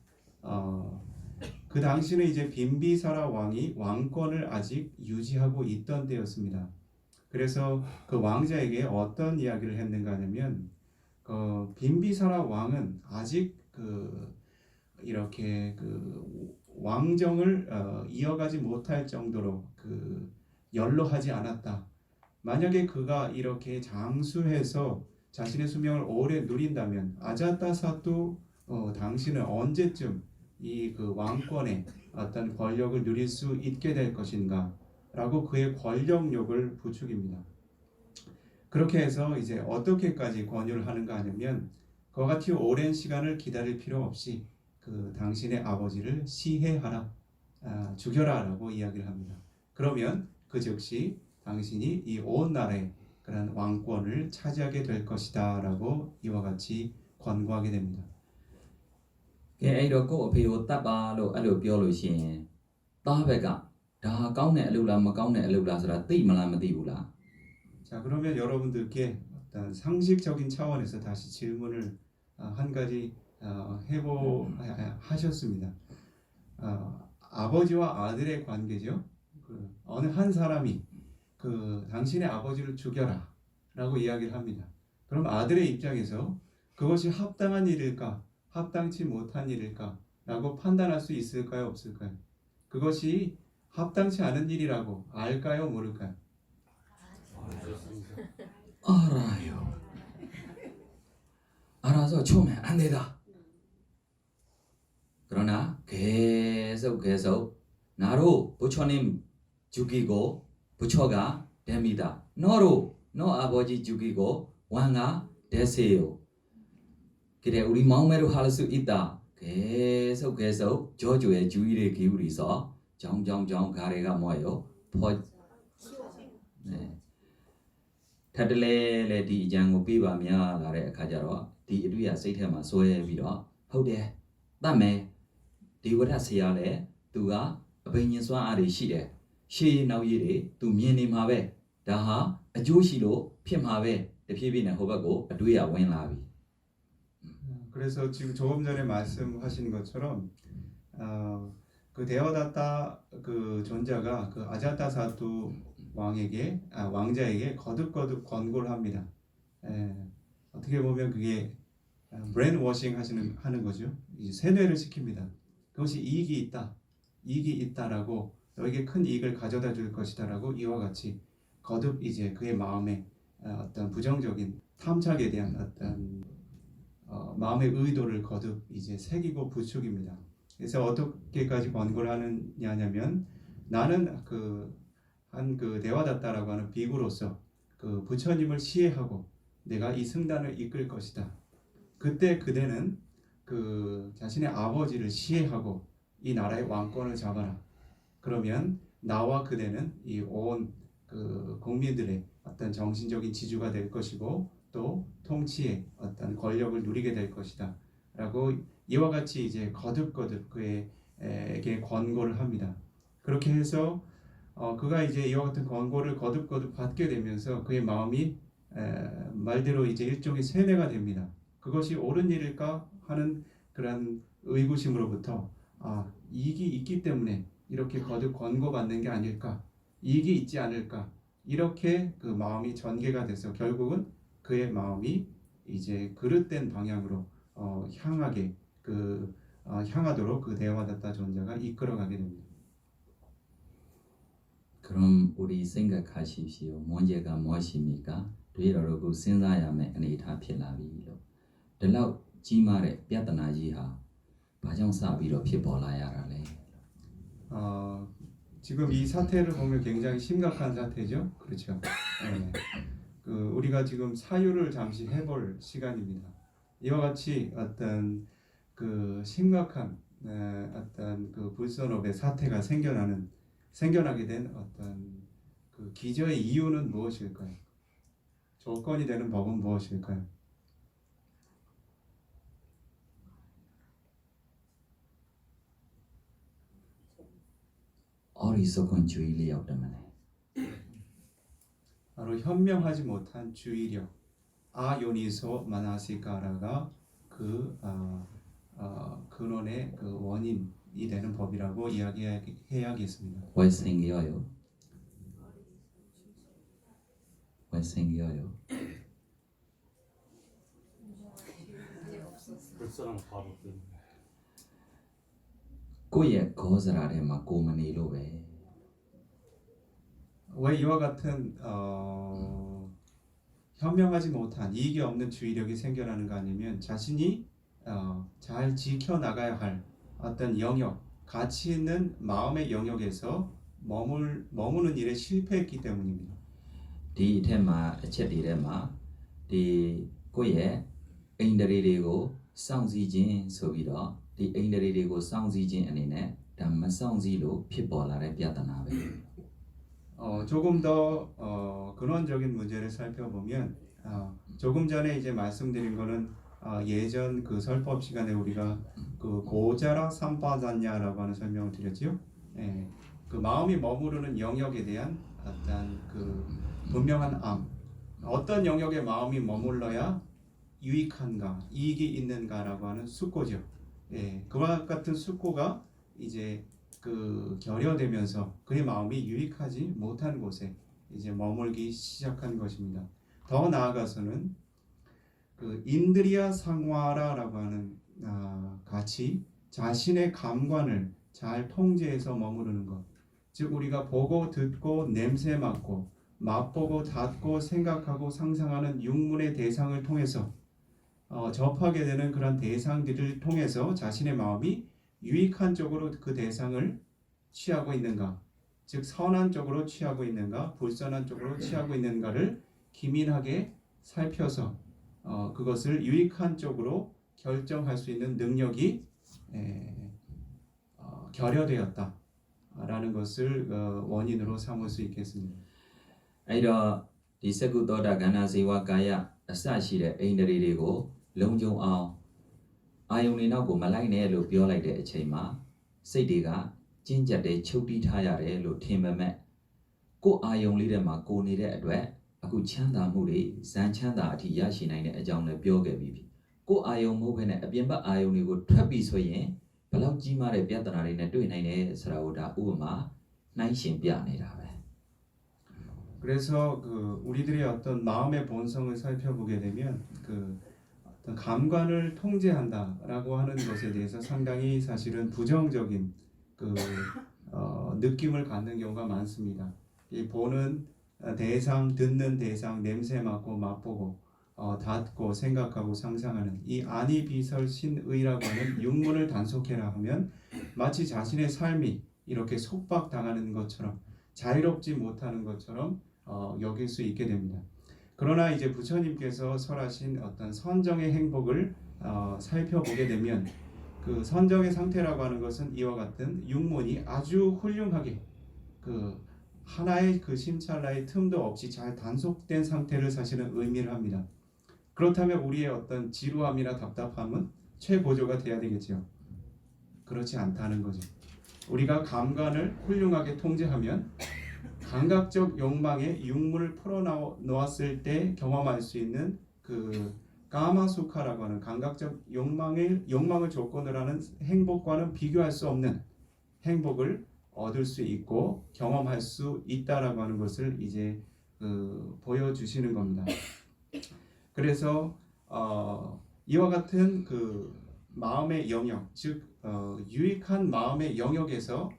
그 당시는 이제 빈비사라 왕이 왕권을 아직 유지하고 있던 때였습니다. 그래서 그 왕자에게 어떤 이야기를 했는가 하면 빈비사라 왕은 아직 이렇게 왕정을 이어가지 못할 정도로 연로하지 않았다. 만약에 그가 이렇게 장수해서 자신의 수명을 오래 누린다면 아자타사도 당신은 언제쯤 이 왕권의 어떤 권력을 누릴 수 있게 될 것인가 라고 그의 권력욕을 부추깁니다. 그렇게 해서 이제 어떻게까지 권유를 하는가 하면 그와 같이 오랜 시간을 기다릴 필요 없이 당신의 아버지를 시해하라, 죽여라 라고 이야기를 합니다. 그러면 그 즉시 당신이 이 온 나라의 그런 왕권을 차지하게 될 것이다 라고 이와 같이 권고하게 됩니다. ကဲအဲ့တော့ကို့အဖေကိုတတ်ပါလို့အဲ့လိုပြောလို့ရှိရင်သားဘက်ကဒါကောင်းတဲ့အလုပ်လားမကောင်းတဲ့အလုပ်လားဆိုတာသိမလားမသိဘူးလား 자, 그러면 여러분들께 어떤 상식적인 차원에서 다시 질문을 한 가지 하셨습니다. 아버지와 아들의 관계죠. 어느 한 사람이 당신의 아버지를 죽여라 라고 이야기를 합니다. 그럼 아들의 입장에서 그것이 합당한 일일까 합당치 못한 일일까 라고 판단할 수 있을까요 없을까요? 그것이 합당치 않은 일이라고 알까요 모를까요? 알아요. 알아서 처음에 안 되다. 그러나 계속 나로 부처님 죽이고 부처가 됩니다. 너 아버지 죽이고 왕가 되세요. 그래 우리 마음대로 할 수 있다. 계속 저주의 주의를 기울이서 정정 가래가 뭐예요? 네. ထပ်တလဲလဲဒီအကြံကိုပေးပါများလာတဲ့အခါကျတော့ဒီအတွေ့အစိတ်ထဲမှာစွဲပြီးတော့ဟုတ်တယ်တတ်မယ်ဒီဝရဆရာလဲသူကအဘိညာဉ်စွမ်းအားတွေရှိတယ်ရှေးနောက်ရည်တွေသူမြင်နေမှာပဲဒါဟာအကျိုးရှိလို့ဖြစ်မှာပဲတဖြည်းဖြည်းနဲ့ဟိုဘက်ကိုအတွေ့အဝင်လာပြီ 그래서 지금 조금 전에 말씀하신 것처럼 그 데오다타 그 존자가 그 아자타사두 왕자에게 거듭 권고를 합니다. 어떻게 보면 그게 브레인워싱 하는 거죠. 이제 세뇌를 시킵니다. 그것이 이익이 있다라고 너에게 큰 이익을 가져다 줄 것이다라고 이와 같이 거듭 이제 그의 마음에 어떤 부정적인 탐착에 대한 어떤 마음의 의도를 거듭 이제 새기고 부추깁니다. 그래서 어떻게까지 권고를 하느냐면 나는 그 데와다타라고 하는 비구로서 그 부처님을 시해하고 내가 이 승단을 이끌 것이다. 그때 그대는 그 자신의 아버지를 시해하고 이 나라의 왕권을 잡아라. 그러면 나와 그대는 이 온 그 국민들의 어떤 정신적인 지주가 될 것이고 또 통치의 어떤 권력을 누리게 될 것이다. 라고 이와 같이 이제 거듭 그에게 권고를 합니다. 그렇게 해서 그가 이제 이와 같은 권고를 거듭 받게 되면서 그의 마음이 말대로 이제 일종의 세뇌가 됩니다. 그것이 옳은 일일까 하는 그런 의구심으로부터 이익이 있기 때문에 이렇게 거듭 권고받는 게 아닐까, 이익이 있지 않을까 이렇게 그 마음이 전개가 돼서 결국은 그의 마음이 이제 그릇된 방향으로 향하도록 그 데와다타 존자가 이끌어가게 됩니다. 그럼 우리 생각하십시오. 문제가 무엇입니까? 되려고 생각해야만 아니다 필라비로. 들라 지말에 뼈다나지하 바정사비로 피벌라야라래. 지금 이 사태를 보면 굉장히 심각한 사태죠. 그렇죠. 네. 우리가 지금 사유를 잠시 해볼 시간입니다. 이와 같이 어떤 그 심각한 어떤 그 불선업의 사태가 생겨나게 된 어떤 그 기저의 이유는 무엇일까요? 조건이 되는 법은 무엇일까요? 어리석은 주의력때문에 바로 현명하지 못한 주의력 아요니소 마나시카라가 그 근원의 그 되는 법이라고 이야기해야겠습니다. 왜 생겨요? 왜 생겨요? 불쌍한 바보 때문에. ကိုယ့်ရဲ့ခေါ်စရာထဲမှာကိုယ်မနေလို့ပဲ 왜 이와 같은 현명하지 못한 이익이 없는 주의력이 생겨나는 거 아니면 자신이 잘 지켜나가야 할 어떤 영역, 가치 있는 마음의 영역에서 머무는 일에 실패했기 때문입니다. ဒီအထက်မှာအချက်တွေထဲမှာဒီကိုယ့်ရဲ့အိန္ဒြေတွေကိုစောင့်စည်းခြင်းဆိုပြီးတော့ဒီအိန္ဒြေတွေကိုစောင့်စည်းခြင်းအနေနဲ့ဒါမစောင့်စည်းလို့ဖြစ်ပေါ်လာတဲ့ပြဿနာပဲ 조금 더 근원적인 문제를 살펴보면 조금 전에 이제 말씀드린 거는 예전 그 설법 시간에 우리가 그 고자라 삼파잔냐라고 하는 설명을 드렸지요. 예, 그 마음이 머무르는 영역에 대한 어떤 그 분명한 어떤 영역에 마음이 머물러야 유익한가, 이익이 있는가라고 하는 숙고죠. 예, 그와 같은 숙고가 이제 그 결여되면서 그의 마음이 유익하지 못한 곳에 이제 머물기 시작한 것입니다. 더 나아가서는 그 인드리아 상화라라고 하는 같이 자신의 감관을 잘 통제해서 머무르는 것, 즉 우리가 보고 듣고 냄새 맡고 맛보고 닿고 생각하고 상상하는 육문의 대상을 통해서 접하게 되는 그런 대상들을 통해서 자신의 마음이 유익한 쪽으로 그 대상을 취하고 있는가, 즉 선한 쪽으로 취하고 있는가, 불선한 쪽으로 취하고 있는가를 기민하게 살펴서 그것을 유익한 쪽으로 결정할 수 있는 능력이 결여되었다라는 것을 원인으로 삼을 수 있겠습니다. အဲ့တော့ဒီစကုသောတာခန္ဓာဇေဝကာယအစရှိတဲ့အိန္ဒြေတွေကိုလုံခြုံအောင်အာယုန်တွေနောက်ကိုမလိုက်နဲ့လို့ပြောလိုက်တဲ့အချိန်မှာစိတ်တွေကကျဉ်ကျပ်တဲ့ချုပ်တီးထားရတယ်လို့ထင်ပေမဲ့ကိုယ်အာယုန်လေးထဲမှာကိုယ်နေတဲ့အတွက်အခုချမ်းသာမှုတွေဇန်ချမ်းသာအထိရရှိနိုင်တဲ့အကြောင်းလည်းပြောခဲ့ပြီးပြီကိုယ်အာယုန်မဟုတ်ဘဲနဲ့အပြင်ဘက်အာယုန်တွေကိုထွက်ပြီးဆိုရင်ဘယ်လောက်ကြီးမားတဲ့ပြဿနာတွေနဲ့တွေ့နိုင်တယ်ဆိုတာကိုဒါဥပမာနှိုင်းရှင်ပြနေတာပဲ 그래서 그 우리들의 어떤 마음의 본성을 살펴보게 되면 그 어떤 감관을 통제한다라고 하는 것에 대해서 상당히 사실은 부정적인 그 느낌을 갖는 경우가 많습니다. 이 보는 대상, 듣는 대상, 냄새 맡고 맛보고 닿고 생각하고 상상하는 이 아니 비설 신의라고 하는 육문을 단속해라 하면 마치 자신의 삶이 이렇게 속박당하는 것처럼 자유롭지 못하는 것처럼 여길 수 있게 됩니다. 그러나 이제 부처님께서 설하신 어떤 선정의 행복을 살펴보게 되면 그 선정의 상태라고 하는 것은 이와 같은 육문이 아주 훌륭하게 그 하나의 그 심찰나의 틈도 없이 잘 단속된 상태를 사실은 의미를 합니다. 그렇다면 우리의 어떤 지루함이나 답답함은 최고조가 돼야 되겠죠. 그렇지 않다는 거죠. 우리가 감관을 훌륭하게 통제하면 감각적 욕망의 육문을 풀어놓았을 때 경험할 수 있는 그 까마수카라고 하는 감각적 욕망을 조건으로 하는 행복과는 비교할 수 없는 행복을 얻을 수 있고 경험할 수 있다라고 하는 것을 이제 보여주시는 겁니다. 그래서 이와 같은 그 마음의 영역, 즉 유익한 마음의 영역에서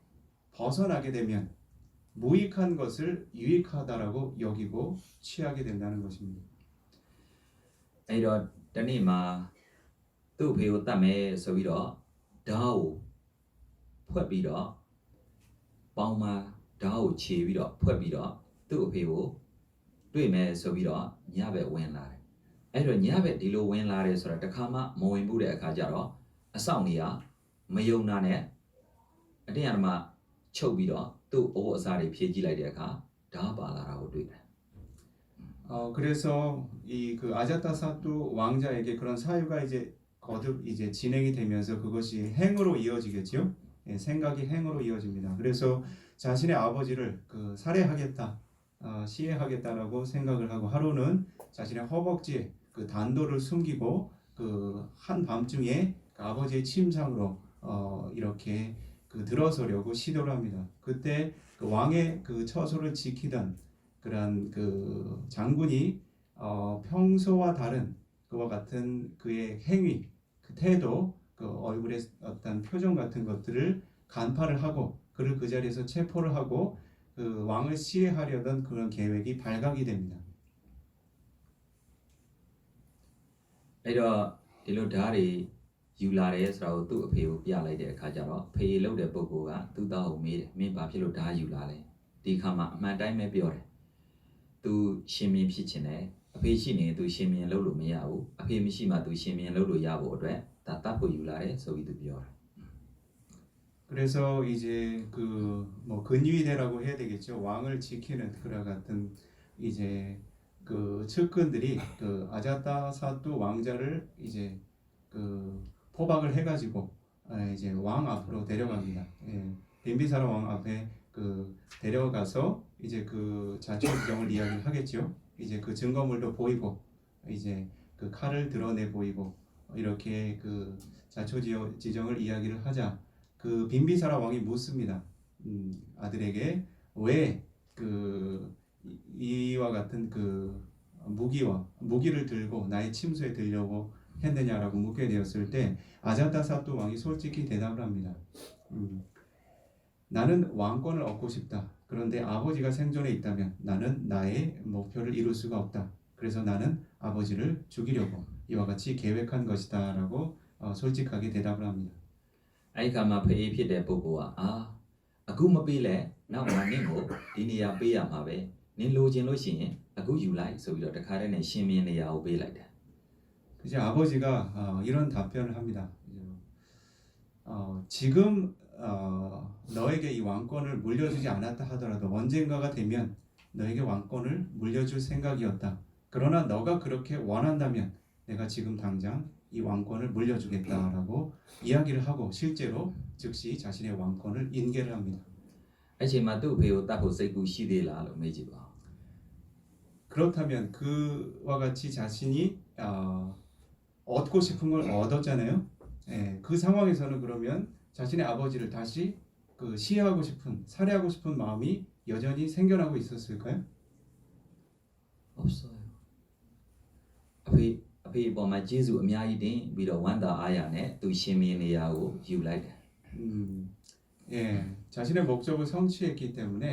벗어나게 되면 무익한 것을 유익하다라고 여기고 취하게 된다는 것입니다. အဲ့တော့တနေ့မှာသူ့ဖေကိုတတ်မယ်ဆိုပြီးတော့ဓာတ်ကိုဖွက်ပြီးတော့ပေါင်းမှာဓာတ်ကိုခြေပြီးတော့ဖွက်ပြီးတော့သူ့အဖေကိုတွေ့မယ်ဆိုပြီးတော့ညဘက်ဝင်လာတယ်အဲ့တော့ညဘက်ဒီလိုဝင်လာတယ်ဆိုတာတခါမှမဝင်ဘူးတဲ့အခါကျတော့အဆောင်ကြီးကမယုံနာနဲ့အတင်းအဓမ္မချုပ်ပြီးတော့သူ့အိုးအစားတွေဖြည့်ကြည့်လိုက်တဲ့အခါဓာတ်ပါလာတာကိုတွေ့တယ် 그래서 이 그 아자타사투 왕자에게 그런 사유가 이제 거듭 이제 진행이 되면서 그것이 행으로 이어지겠죠. 예, 생각이 행으로 이어집니다. 그래서 자신의 아버지를 그 살해하겠다, 시해하겠다라고 생각을 하고 하루는 자신의 허벅지에 그 단도를 숨기고 그 한 밤중에 그 아버지의 침상으로 이렇게 그 들어서려고 시도를 합니다. 그때 그 왕의 그 처소를 지키던 그런 그 장군이 평소와 다른 그와 같은 그의 행위, 그 태도, 그 얼굴의 어떤 표정 같은 것들을 간파를 하고 그를 그 자리에서 체포를 하고 그 왕을 시해하려던 그런 계획이 발각이 됩니다. အဲ့တော့ဒီလိုဓာတ်တွေယူလာတယ်ဆိုတော့သူ့အဖေကိုပြလိုက်တဲ့အခါကျတော့ဖေးလှုပ်တဲ့ပုဂ္ဂိုလ်ကသူ့သားကိုမေးတယ်မင်းဘာဖြစ်လို့ဓာတ်ယူလာလဲဒီခါမှာအမှန်တိုင်းပဲပြောတယ်သူရှင်မင်းဖြစ်ချင်တယ်အဖေရှိနေသူရှင်မင်းလှုပ်လို့မရဘူးအဖေမရှိမှသူရှင်မင်းလှုပ်လို့ရဖို့အတွက်ဒါတပ်ဖို့ယူလာတယ်ဆိုပြီးသူပြောတယ် 그래서 이제 그 뭐 근위대라고 해야 되겠죠. 왕을 지키는 그와 같은 이제 그 측근들이 그 아자타사뚜 왕자를 이제 그 포박을 해가지고 이제 왕 앞으로 데려갑니다. 예, 빈비사라 왕 앞에 그 데려가서 이제 그 자초지정을 이야기를 하겠죠. 이제 그 증거물도 보이고 이제 그 칼을 드러내 보이고 이렇게 그 자초지정을 이야기를 하자. 그 빈비사라 왕이 묻습니다. 아들에게 왜 그 이와 같은 그 무기를 들고 나의 침소에 들려고 했느냐라고 묻게 되었을 때 아자타사뚜 왕이 솔직히 대답을 합니다. 나는 왕권을 얻고 싶다. 그런데 아버지가 생존해 있다면 나는 나의 목표를 이룰 수가 없다. 그래서 나는 아버지를 죽이려고 이와 같이 계획한 것이다라고 솔직하게 대답을 합니다. အဲ့ဒီခါမှာဖေးဖြစ်တဲ့ပုဂ္ဂိုလ်ကအခုမပေးလဲနောက်မှနင့်ကိုဒီနေရာပေးရမှာပဲနင်လိုချင်လို့ရှိရင်အခုယူလိုက်ဆိုပြီးတော့တခါတည်းနဲ့ရှင်မင်းနေရာကိုပေးလိုက်တယ် 이제 아버지가 이런 답변을 합니다. 지금 너에게 이 왕권을 물려주지 않았다 하더라도 언젠가가 되면 너에게 왕권을 물려줄 생각이었다. 그러나 너가 그렇게 원한다면 내가 지금 당장 이 왕권을 물려주겠다라고 이야기를 하고 실제로 즉시 자신의 왕권을 인계를 합니다. အဲ့ချိန်မှာသူ့အဖေကိုတတ်ဖို့စိတ်ကူးရှိသေးလားလို့မေးကြည့်ပါ 그렇다면 그와 같이 자신이 얻고 싶은 걸 얻었잖아요. 예, 그 상황에서는 그러면 자신의 아버지를 다시 그 시해하고 싶은 살해하고 싶은 마음이 여전히 생겨나고 있었을까요? 없어요 အဖေအပေါ်မှာကျေးဇူးအများကြီးတင်ပြီးတော့ဝမ်းသာအားရနဲ့သူရှင်မင်းနေရာကိုယူလိုက်တယ် 예, 자신의 목적을 성취했기 때문에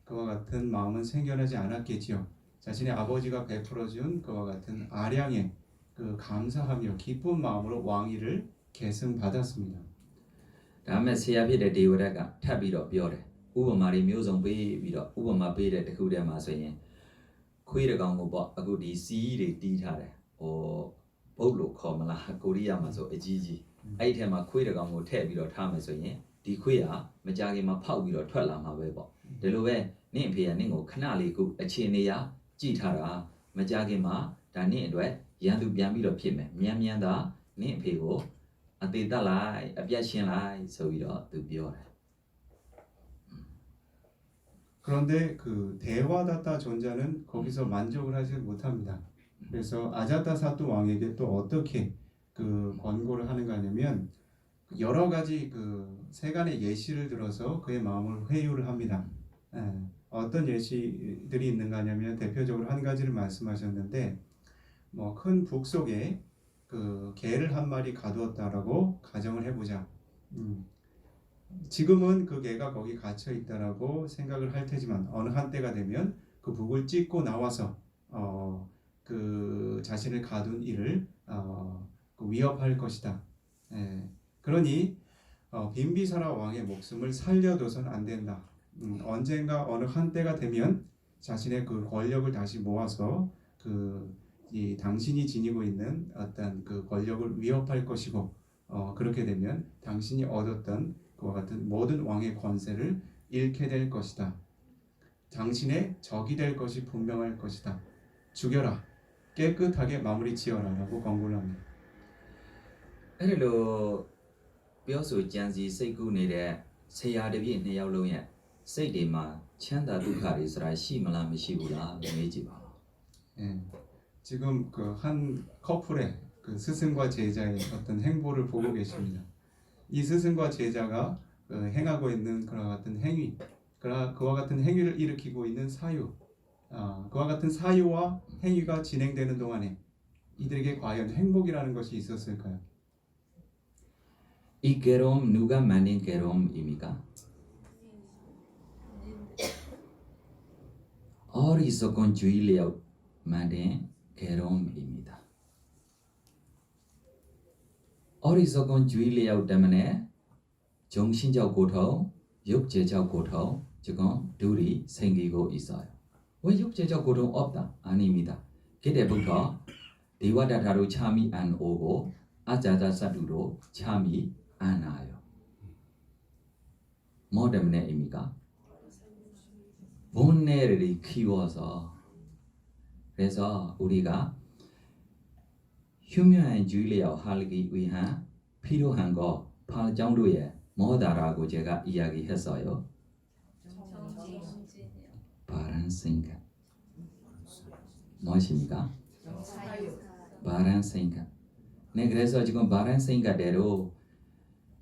그와 같은 마음은 생겨나지 않았겠지요. 자신의 아버지가 베풀어준 그와 같은 아량의 그 감사하며 기쁜 마음으로 왕위를 계승받았습니다. ဒါမဲ့ဆရာဖြစ်တဲ့ဒေဝရတ်ကထပ်ပြီးတော့ပြောတယ်ဥပမာတွေမျိုးစုံပေးပြီးတော့ဥပမာပေးတဲ့တစ်ခုတည်းမှာဆိုရင်ခွေးတကောင်ကိုပေါ့အခုဒီစီးတွေတီးထားတယ်ဟိုဘုတ်လို့ခေါ်မလားကိုရီးယားမှာဆိုအကြီးကြီးအဲ့ဒီထဲမှာခွေးတကောင်ကိုထည့်ပြီးတော့ထားမယ်ဆိုရင်ဒီခွေးဟာမကြခင်မှာဖောက်ပြီးတော့ထွက်လာမှာပဲပေါ့ဒီလိုပဲနင့်အဖေကနင့်ကိုခဏလေးခုအခြေအနေရကြည့်ထားတာမကြခင်မှာဒါနင့်အတွက်ရန်သူပြန်ပြီးတော့ဖြစ်မယ်မြန်သာနင့်အဖေကိုအသေးတက်လိုက်အပြတ်ရှင်းလိုက်ဆိုပြီးတော့သူပြောတယ် 그런데 그 대와다타 존자는 거기서 만족을 하지 못합니다. 그래서 아자타사뚜 왕에게 또 어떻게 그 권고를 하는가 하냐면 여러 가지 그 세간의 예시를 들어서 그의 마음을 회유를 합니다. 어떤 예시들이 있는가 하냐면 대표적으로 한 가지를 말씀하셨는데 뭐 큰 북 속에 그 개를 한 마리 가두었다라고 가정을 해보자. 지금은 그 개가 거기 갇혀 있다라고 생각을 할 테지만 어느 한때가 되면 그 북을 찢고 나와서 그 자신을 가둔 이를 그 위협할 것이다. 그러니 빈비사라 왕의 목숨을 살려둬선 안 된다. 언젠가 어느 한때가 되면 자신의 그 권력을 다시 모아서 이 당신이 지니고 있는 어떤 그 권력을 위협할 것이고 그렇게 되면 당신이 얻었던 그와 같은 모든 왕의 권세를 잃게 될 것이다. 당신의 적이 될 것이 분명할 것이다. 죽여라. 깨끗하게 마무리 지어라라고 권고를 합니다. အဲ့ဒီလိုပြောဆိုကြံစီစိတ်ကူးနေတဲ့ဆရာတပည့်နှစ်ယောက်လုံးရဲ့စိတ်တွေမှာချမ်းသာဒုက္ခတွေဆိုတာရှိမလားမရှိဘူးလားမေးကြည့်ပါ 예, 지금 그 한 커플의 그 스승과 제자의 어떤 행보를 보고 계십니다. 이 스승과 제자가 행하고 있는 그와 같은 행위, 그와 같은 행위를 일으키고 있는 사유, 그와 같은 사유와 행위가 진행되는 동안에 이들에게 과연 행복이라는 것이 있었을까요? 이 게롬 누가 만든 게롬입니까? 어리석은 주의력 만든 게롬입니다. 어리석은 주의력 때문에 정신적 고통, 육체적 고통 지금 둘이 생기고 있어요. 왜 육체적 고통 없다? 아닙니다. 그때부터 대와다타로 잠이 안 오고 아자자사두로 잠이 안 와요. 뭐 때문에입니까? 본뇌를 키워서. 그래서 우리가 휴면한 주의력 하기 위한 필요한 거 8정도의 뭐다라고 제가 이야기했어요. 바른 생각. 무엇입니까? 바른 생각. 네, 그래서 지금 바른 생각대로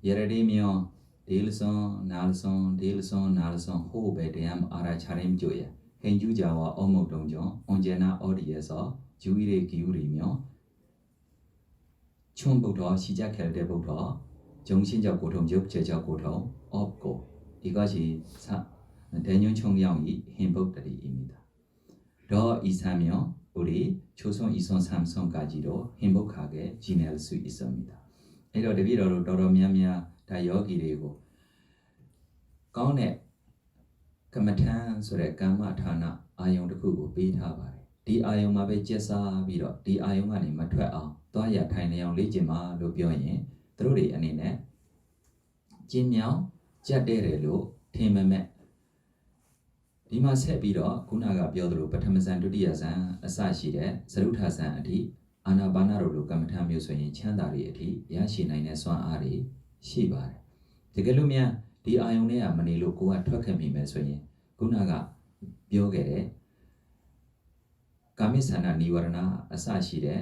예를 들면 딜선, 날선, 딜선, 날선 호흡에 대한 알아차림줘야 행주자와 어묵동정 언제나 어디에서 주의를 기울이며 처음부터 시작할 때부터 정신적 고통, 육체적 고통 없고 이것이 대년청량의 행복들입니다. 더 이상면 우리 조선, 이선, 삼선까지도 행복하게 지낼 수 있습니다. 이러 대비로 더러면면 다 여기리고 가운데 그만탄 소리 까마타나 아용 듣고 비타바래. 디 아용만 배 제사 비로 디 아용 안에 맞춰 또야 타이네용 리지마 로뼈인 들어리 안에네 진명 잣대래로 테메메 디마 세비로 구나가 뼈들로ပထမဇန် ဒုတိယဇန် အစရှိတဲ့ စရုထဇန် အထိ အာနာပါနတို့လိုကမ္မထာမျိုးဆိုရင်ချမ်းသာတွေအထိရရှိနိုင်တဲ့စွမ်းအားတွေရှိပါတယ်တကယ်လို့များဒီအာယုံတွေကမနေလို့ကိုယ်ကထွက်ခဲ့မိမယ်ဆိုရင်ခုနကပြောခဲ့တဲ့ကာမိဆန္ဒနိဝရဏအစရှိတဲ့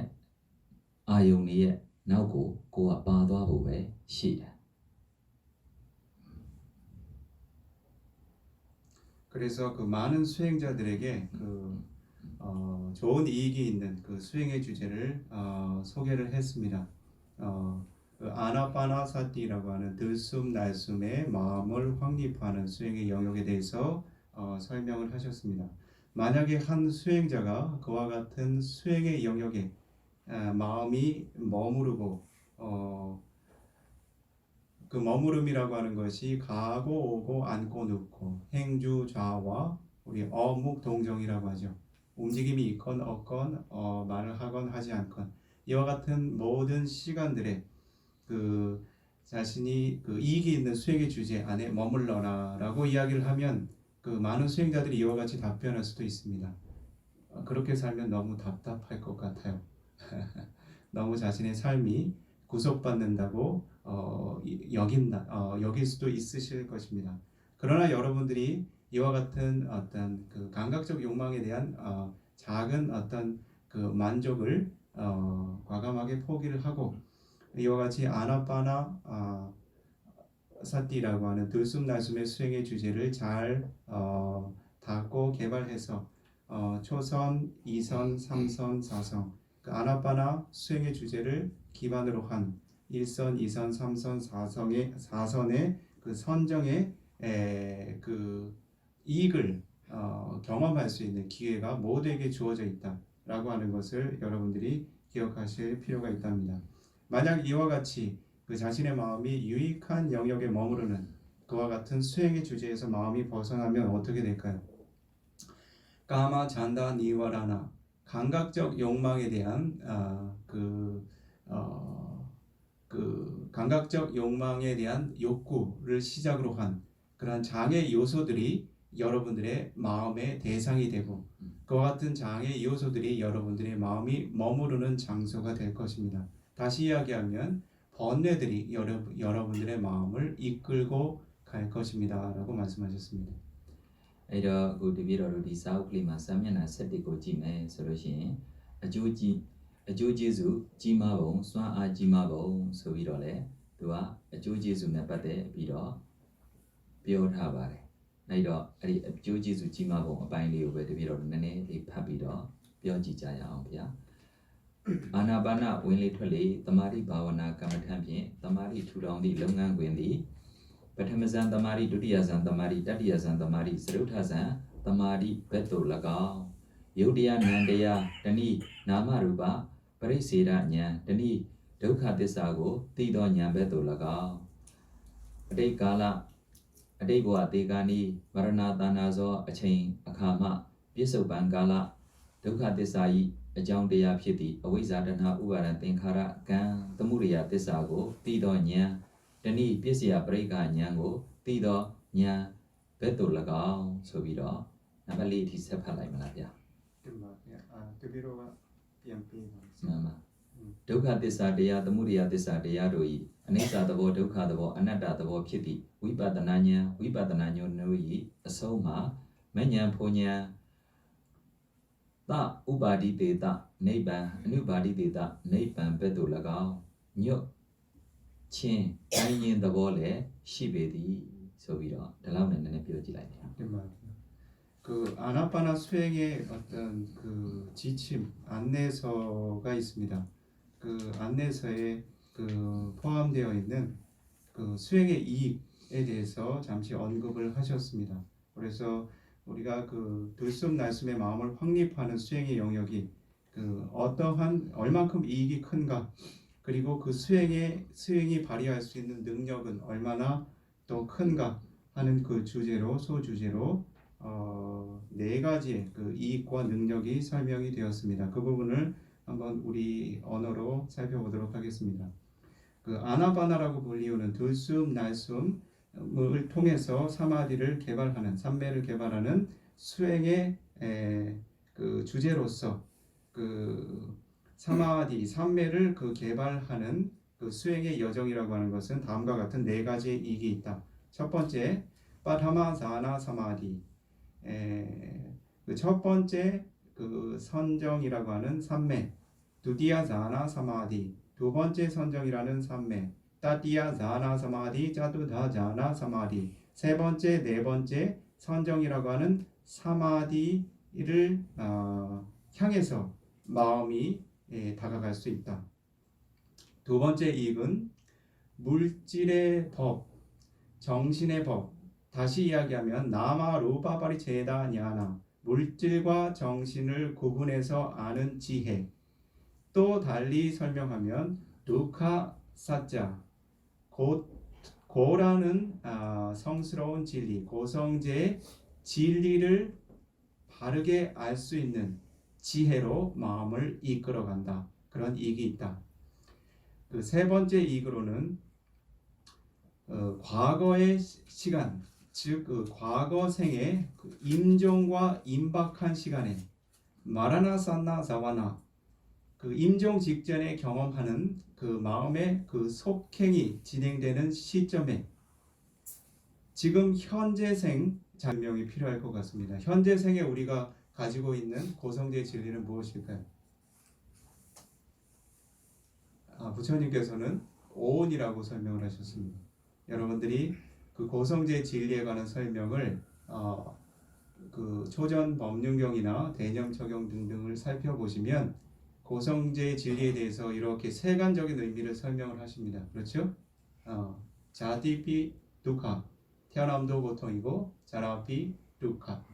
အာယုံတွေရဲ့နောက်ကိုကိုယ်ကပါသွားဖို့ပဲရှိတယ် 그래서 그 많은 수행자들에게 좋은 이익이 있는 그 수행의 주제를 소개를 했습니다. 그 아나파나사티라고 하는 들숨 날숨의 마음을 확립하는 수행의 영역에 대해서 설명을 하셨습니다. 만약에 한 수행자가 그와 같은 수행의 영역에 마음이 머무르고 그 머무름이라고 하는 것이 가고 오고 앉고 눕고 행주 좌와 우리 어묵동정이라고 하죠. 움직임이 있건 없건 말을 하건 하지 않건 이와 같은 모든 시간들에 그 자신이 그 이익이 있는 수행의 주제 안에 머물러라라고 이야기를 하면 그 많은 수행자들이 이와 같이 답변할 수도 있습니다. 그렇게 살면 너무 답답할 것 같아요. 너무 자신의 삶이 구속받는다고 여길 수도 있으실 것입니다. 그러나 여러분들이 이와 같은 어떤 그 감각적 욕망에 대한 작은 어떤 그 만족을 과감하게 포기를 하고 이와 같이 아나파나 사티라고 하는 들숨날숨의 수행의 주제를 잘 닫고 개발해서 초선, 2선, 3선, 4선 그 아나파나 수행의 주제를 기반으로 한 1선, 2선, 3선, 4선의 그 선정의 그 이익을 경험할 수 있는 기회가 모두에게 주어져 있다라고 하는 것을 여러분들이 기억하실 필요가 있답니다. 만약 이와 같이 그 자신의 마음이 유익한 영역에 머무르는 그와 같은 수행의 주제에서 마음이 벗어나면 어떻게 될까요? 까마 잔다 니와라나 감각적 욕망에 대한 그 감각적 욕망에 대한 욕구를 시작으로 한 그러한 장애 요소들이 여러분들의 마음의 대상이 되고 그와 같은 장애 요소들이 여러분들의 마음이 머무르는 장소가 될 것입니다. 다시 이야기하면 번뇌들이 여러분들의 마음을 이끌고 갈 것입니다 라고 말씀하셨습니다. အဲ့တော့အခုတပည့်တော်တို့ဒီစာအုပ်ကလေးမှာစာမျက်နှာ7ကိုကြည့်မယ်ဆိုလို့ရှိရင်အကျိုးကျေးဇူးကြီးမားပုံစွမ်းအားကြီးမားပုံဆိုပြီးတော့လေသူ သူကအကျိုးကျေးဇူးနဲ့ပတ်သက်ပြီးတော့ပြောထားပါတယ်အဲ့တော့အဲ့ဒီအကျိုးကျေးဇူးကြီးမားပုံအပိုင်းလေးကိုပဲတပည့်တော်နည်းနည်းလေးဖတ်ပြီးတော့ပြောကြည့်ကြရအောင်ဗျာအာနာပါနဝင်လေထွက်လေသမာဓိဘာဝနာကမ္မထံဖြင့်သမာဓိထူထောင်သည့်လုပ်ငန်းခွင်သည်ပထမဇန်သမာဓိဒုတိယဇန်သမာဓိတတိယဇန်သမာဓိစရုထဇန်သမာဓိဘက်သို့၎င်းယုတ်တရားနံတရားတဏိနာမရူပပရိစ္ဆေဒဉာဏ်တဏိဒုက္ခသစ္စာကိုသိသောဉာဏ်ဘက်သို့၎င်းအတိတ်ကာလအတိတ်ဘဝတေကာနီမရဏတာနာဇောအချိန်အခါမှပြစ္ဆုတ်ပံကာလဒုက္ခသစ္စာ၏အကြောင်းတရားဖြစ်သည့်အဝိဇ္ဇာတဏှာဥပါဒံသင်္ခါရကံသမှုရိယသစ္စာကိုသိသောဉာဏ်တဏိပစ္စယပရိက္ခဉာဏ်ကိုသိသောဉာဏ်ဘက်သို့၎င်းဆိုပြီးတော့နံပါတ်၄အထိဆက်ဖတ်လိုက်မလားဗျာ တင်ပါဗျာတပည့်တော်ကပြန်ပေးပါ မှန်ပါဒုက္ခသစ္စာတရားသမှုရိယသစ္စာတရားတို့၏အနိစ္စသဘောဒုက္ခသဘောအနတ္တသဘောဖြစ်သည့်ဝိပဿနာဉာဏ်ဝိပဿနာဉာဏ်တို့၏အဆုံးမှာမဉ္ဇဉ်ဖွဉ္ဇဉ်သဥပါတိတေတနိဗ္ဗာန်အနုပါတိတေတနိဗ္ဗာန်ဘက်သို့၎င်းညွတ်ချင်းတိုင်းရင်သဘောလည်းရှိပေသည်ဆိုပြီးတော့ဒီလောက်နဲ့နည်းနည်းပြောကြည့်လိုက်ဗျာ တင်ပါ그 아나파나 수행의 어떤 그 지침 안내서가 있습니다. 그 안내서에 그 포함되어 있는 그 수행의 이익에 대해서 잠시 언급을 하셨습니다. 그래서 우리가 그 들숨 날숨의 마음을 확립하는 수행의 영역이 그 어떠한 얼만큼 이익이 큰가 그리고 그 수행이 발휘할 수 있는 능력은 얼마나 또 큰가 하는 그 주제로 소주제로 네 가지의 그 이익과 능력이 설명이 되었습니다. 그 부분을 한번 우리 언어로 살펴보도록 하겠습니다. 그 아나바나라고 불리우는 들숨 날숨을 통해서 사마디를 개발하는 삼매를 개발하는 수행의 그 주제로서 그 사마디 삼매를 그 개발하는 그 수행의 여정이라고 하는 것은 다음과 같은 네 가지의 이익이 있다. 첫 번째 빠타마사나 사마디 그 첫 번째 그 선정이라고 하는 삼매, 두디야 자나 사마디, 두 번째 선정이라는 삼매, 따디야 자나 사마디, 짜두다 자나 사마디, 세 번째, 네 번째 선정이라고 하는 사마디를 향해서 마음이 다가갈 수 있다. 두 번째 이익은 물질의 법, 정신의 법, 다시 이야기하면 나마 루파바리 제다 냐나 물질과 정신을 구분해서 아는 지혜 또 달리 설명하면 두카 사자 고라는 성스러운 진리 고성제의 진리를 바르게 알 수 있는 지혜로 마음을 이끌어간다. 그런 이익이 있다. 그 세 번째 이익으로는 과거의 시간 즉 그 과거 생의 그 임종과 임박한 시간에 마라나산나 사와나 그 임종 직전에 경험하는 그 마음의 그 속행이 진행되는 시점에 지금 현재 생 설명이 필요할 것 같습니다. 현재 생에 우리가 가지고 있는 고성제 진리는 무엇일까요? 부처님께서는 오온이라고 설명을 하셨습니다. 여러분들이 그 고성제 진리에 관한 설명을 그 초전 법륜경이나 대념처경 등등을 살펴보시면 고성제 진리에 대해서 이렇게 세간적인 의미를 설명을 하십니다. 그렇죠? 자디피 두카 태어남도 고통이고 자라피 두카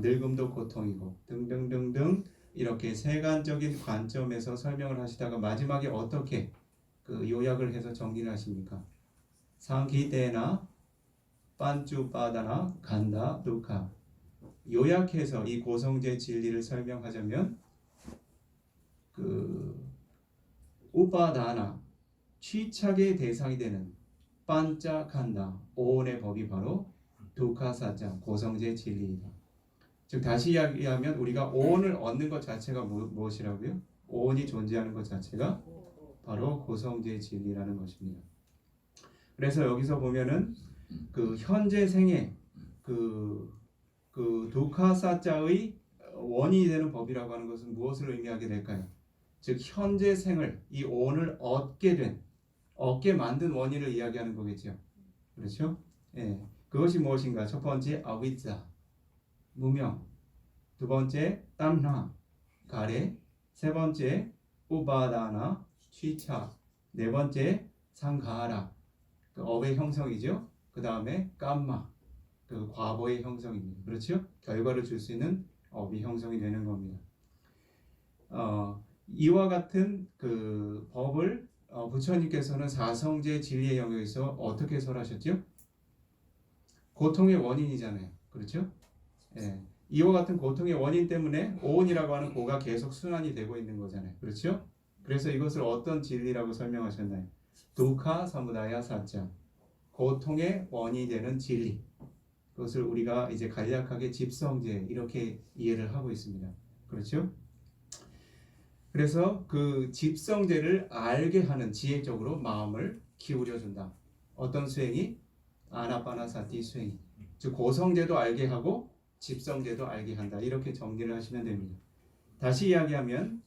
늙음도 고통이고 등등등등 이렇게 세간적인 관점에서 설명을 하시다가 마지막에 어떻게 그 요약을 해서 정리를 하십니까? 상기대나 빤쭈빠다나 간다 두카 요약해서 이 고성제 진리를 설명하자면 그 우빠다나 취착의 대상이 되는 빤짜간다 오온의 법이 바로 두카사자 고성제 진리이다. 즉 다시 이야기하면 우리가 오온을 얻는 것 자체가 무엇이라고요? 오온이 존재하는 것 자체가 바로 고성제 진리라는 것입니다. 그래서 여기서 보면은 그 현재 생에 그 두카사자의 원인이 되는 법이라고 하는 것은 무엇을 의미하게 될까요? 즉 현재 생을 이 오온을 얻게 된 얻게 만든 원인을 이야기하는 거겠죠. 그렇죠? 예. 그것이 무엇인가? 첫 번째 아위자, 무명. 두 번째 땀나, 가래. 세 번째 우바다나, 취차. 네 번째 상가하라, 그 업의 형성이죠. 그 다음에 깜마, 그 과거의 형성입니다. 그렇죠? 결과를 줄 수 있는 업이 형성이 되는 겁니다. 이와 같은 그 법을 부처님께서는 사성제 진리의 영역에서 어떻게 설하셨죠? 고통의 원인이잖아요. 그렇죠? 예. 이와 같은 고통의 원인 때문에 오온이라고 하는 고가 계속 순환이 되고 있는 거잖아요. 그렇죠? 그래서 이것을 어떤 진리라고 설명하셨나요? 두카 사무다야 사자, 고통의 원인이 되는 진리. 그것을 우리가 이제 간략하게 집성제 이렇게 이해를 하고 있습니다. 그렇죠? 그래서 그 집성제를 알게 하는 지혜적으로 마음을 기울여 준다. 어떤 수행이? 아나파나사티 수행이. 즉 고성제도 알게 하고 집성제도 알게 한다. 이렇게 정리를 하시면 됩니다. 다시 이야기하면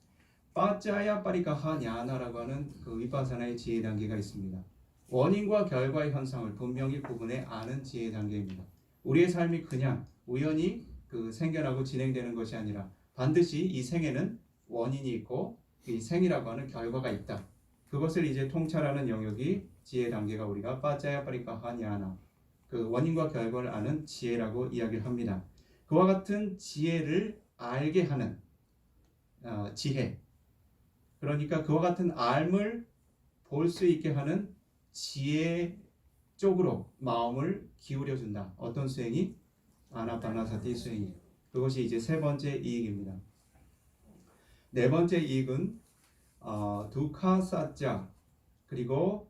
빠짜야 빠리카하 냐나라고 하는 그 위파사나의 지혜 단계가 있습니다. 원인과 결과의 현상을 분명히 구분해 아는 지혜 단계입니다. 우리의 삶이 그냥 우연히 그 생겨나고 진행되는 것이 아니라 반드시 이 생에는 원인이 있고 이 생이라고 하는 결과가 있다. 그것을 이제 통찰하는 영역이 지혜 단계가 우리가 빠짜야 빠리카하 냐나, 그 원인과 결과를 아는 지혜라고 이야기를 합니다. 그와 같은 지혜를 알게 하는 지혜, 그러니까 그와 같은 알을 볼 수 있게 하는 지혜 쪽으로 마음을 기울여 준다. 어떤 수행이? 아나파나사티 수행이. 그것이 이제 세 번째 이익입니다. 네 번째 이익은 두카 사자, 그리고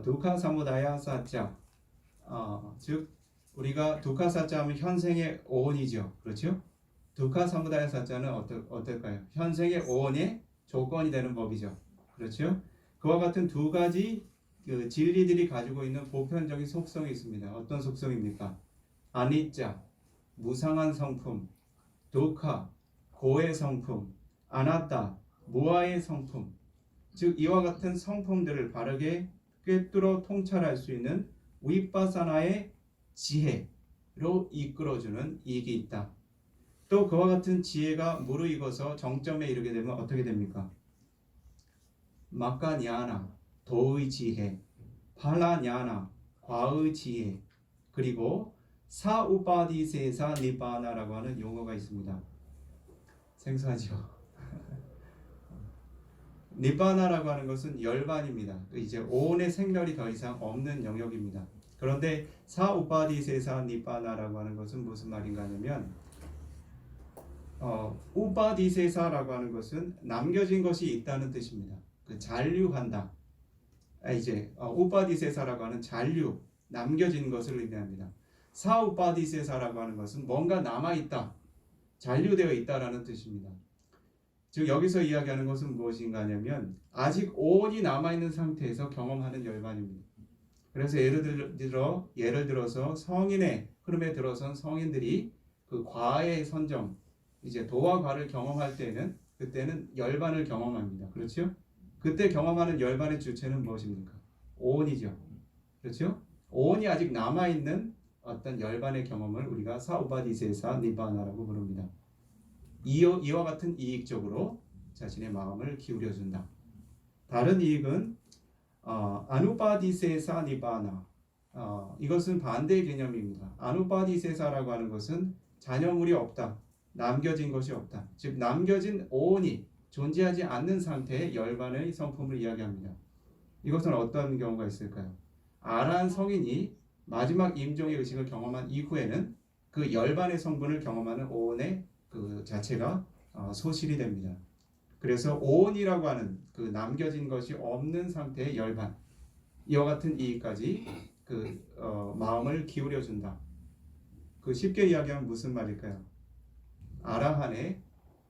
두카 사무다야 사자. 즉 우리가 두카 사자 하면 현생의 오온이죠. 그렇죠? 두카 사무다야 사자는 어떨까요? 현생의 오온의 조건이 되는 법이죠. 그렇죠? 그와 같은 두 가지 그 진리들이 가지고 있는 보편적인 속성이 있습니다. 어떤 속성입니까? 아니짜, 무상한 성품, 두카, 고의 성품, 아나타, 무아의 성품. 즉 이와 같은 성품들을 바르게 꿰뚫어 통찰할 수 있는 위파사나의 지혜로 이끌어주는 이익이 있다. 또 그와 같은 지혜가 무르익어서 정점에 이르게 되면 어떻게 됩니까? 마카냐나, 도의 지혜, 팔라냐나, 과의 지혜, 그리고 사우파디세사 니바나라고 하는 용어가 있습니다. 생소하죠? 니바나라고 하는 것은 열반입니다. 이제 오온의 생멸이 더 이상 없는 영역입니다. 그런데 사우파디세사 니바나라고 하는 것은 무슨 말인가 하면 우파디세사라고 하는 것은 남겨진 것이 있다는 뜻입니다. 그 잔류한다. 이제 우파디세사라고 하는 잔류, 남겨진 것을 의미합니다. 사우파디세사라고 하는 것은 뭔가 남아있다, 잔류되어 있다라는 뜻입니다. 즉 여기서 이야기하는 것은 무엇인가 하냐면 아직 오온이 남아있는 상태에서 경험하는 열반입니다. 그래서 예를 들어서 성인의 흐름에 들어선 성인들이 그 과의 선정, 이제 도와 과를 경험할 때는 그때는 열반을 경험합니다. 그렇죠? 그때 경험하는 열반의 주체는 무엇입니까? 오온이죠. 그렇죠? 오온이 아직 남아있는 어떤 열반의 경험을 우리가 사우바디세사 니바나라고 부릅니다. 이와 같은 이익적으로 자신의 마음을 기울여준다. 다른 이익은 아누파디세사 니바나. 이것은 반대의 개념입니다. 아누파디세사라고 하는 것은 잔여물이 없다, 남겨진 것이 없다. 즉 남겨진 오온이 존재하지 않는 상태의 열반의 성품을 이야기합니다. 이것은 어떤 경우가 있을까요? 아라한 성인이 마지막 임종의 의식을 경험한 이후에는 그 열반의 성분을 경험하는 오온의 그 자체가 소실이 됩니다. 그래서 오온이라고 하는 그 남겨진 것이 없는 상태의 열반, 이와 같은 이익까지 그 마음을 기울여 준다. 그 쉽게 이야기하면 무슨 말일까요? 아라한의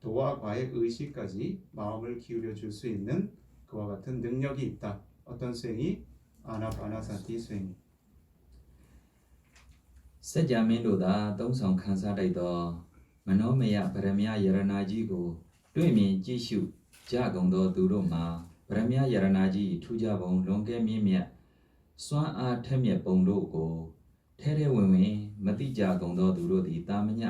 도와 과의 의식까지 마음을 기울여 줄 수 있는 그와 같은 능력이 있다. 어떤 수행이? 아나파나사티 수행. စัจ जाမင်းတို့သာသုံးဆောင်ခံစားလိုက်သောမနောမယဗရမယယရဏကြီးကိုတွေ့မြင်ကြည့်ရှုကြကုန်သောသူတို့မှာ ဗရမယယရနာကြီးထူးခြားပုံလွန်ကဲမြင့်မြတ်စွမ်းအားထက်မြက်ပုံတို့ကိုထဲထဲဝင်ဝင်မတိကြကုန်သောသူတို့သည်တာမည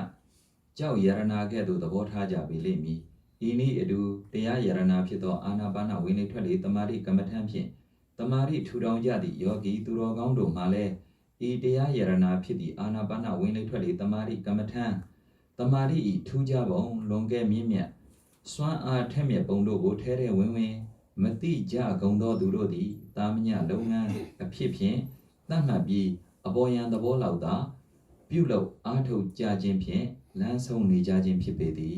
ကြောက်ယရနာကဲ့သို့သဘောထားကြပေလိမ့်မည်ဤနည်းအတူတရားယရနာဖြစ်သောအာနာပါနဝင်လေထွက်လေတမာတိကမ္မထံဖြင့်တမာတိထူထောင်ကြသည့်ယောဂီသူတော်ကောင်းတို့မှလည်းဤတရားယရနာဖြစ်သည့်အာနာပါနဝင်လေထွက်လေတမာတိကမ္မထံတမာတိဤထူးခြားပုံလွန်ကဲမြင့်မြတ်စွမ်းအားထက်မြက်ပုံတို့ကိုထဲထဲဝင်ဝင်မတိကြကုန်သောသူတို့သည်တာမညလုပ်ငန်းအဖြစ်ဖြင့်သတ်မှတ်ပြီးအပေါ်ယံသဘောလောက်သာပြုလုပ်အားထုတ်ကြခြင်းဖြင့်လမ်းဆုံးနေကြခြင်းဖြစ်ပေသည်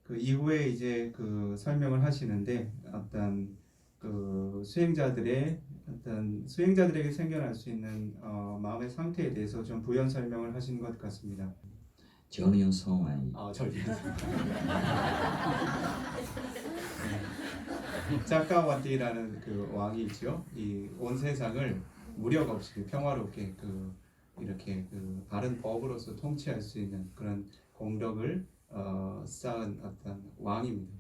그 이후에 이제 그 설명을 하시는데 어떤 그 수행자들에게 생겨날 수 있는 마음의 상태에 대해서 좀 부연 설명을 하신 것 같습니다. 전륜 성환이 전륜. 짜까와띠라는 그 왕이 있죠. 이 온 세상을 무력 없이 평화롭게 이렇게 바른 법으로서 통치할 수 있는 그런 공덕을 쌓은 어떤 왕입니다.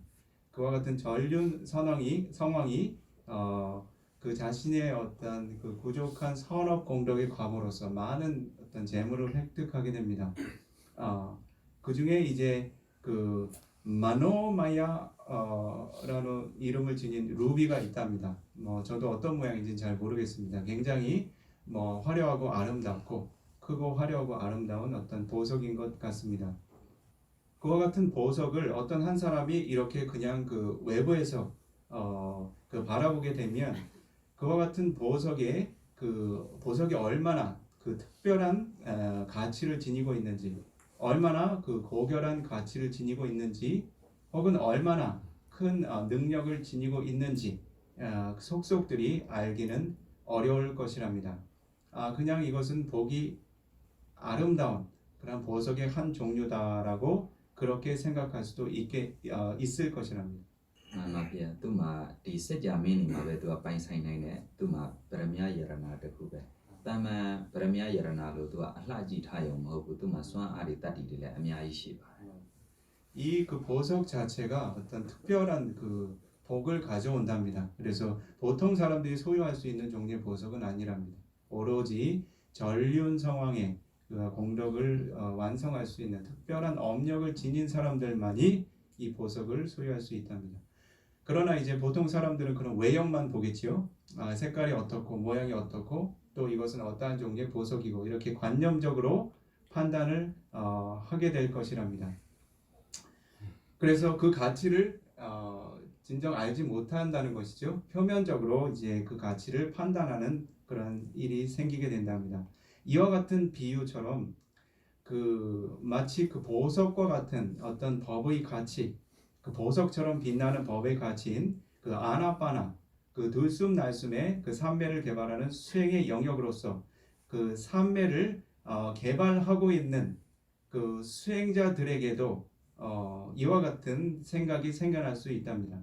그와 같은 전륜 성왕이 그 자신의 어떤 그 부족한 선업 공덕의 과모로서 많은 어떤 재물을 획득하게 됩니다. 그 중에 이제 그 마노마야라는 이름을 지닌 루비가 있답니다. 저도 어떤 모양인지는 잘 모르겠습니다. 굉장히 화려하고 아름답고 크고 화려하고 아름다운 어떤 보석인 것 같습니다. 그와 같은 보석을 어떤 한 사람이 이렇게 그냥 그 외부에서 그 바라보게 되면 그와 같은 보석이 얼마나 그 특별한 가치를 지니고 있는지, 얼마나 그 고결한 가치를 지니고 있는지, 혹은 얼마나 큰 능력을 지니고 있는지 속속들이 알기는 어려울 것이랍니다. 그냥 이것은 보기 아름다운 그런 보석의 한 종류다라고 그렇게 생각할 수도 있을 것이랍니다. မှန်ပါဗျာသူမှဒီစัจ जा မင်းနေမှာပဲသူကပိုင်ဆိုင်နိုင်တယ်သူမှဗရမယယရနာတစ်ခုပဲတာမန်ဗရမယယရနာလို့သူကအလှကြည့်ထားရုံမဟုတ်ဘူးသူမှစွမ်းအားတွေတတ်တည်တွေလည်းအများကြီးရှိပါတယ် 이 그 보석 자체가 어떤 특별한 그 복을 가져온답니다. 그래서 보통 사람들이 소유할 수 있는 종류의 보석은 아니랍니다. 오로지 전륜 성왕의 그 공덕을 완성할 수 있는 특별한 업력을 지닌 사람들만이 이 보석을 소유할 수 있답니다. 그러나 이제 보통 사람들은 그런 외형만 보겠지요. 색깔이 어떻고 모양이 어떻고 또 이것은 어떠한 종류의 보석이고 이렇게 관념적으로 판단을 하게 될 것이랍니다. 그래서 그 가치를 진정 알지 못한다는 것이죠. 표면적으로 이제 그 가치를 판단하는 그런 일이 생기게 된답니다. 이와 같은 비유처럼 마치 그 보석과 같은 어떤 법의 가치, 그 보석처럼 빛나는 법의 가치인 그 아나빠나, 그 들숨 날숨의 그 삼매를 개발하는 수행의 영역으로서 그 삼매를 개발하고 있는 그 수행자들에게도 이와 같은 생각이 생겨날 수 있답니다.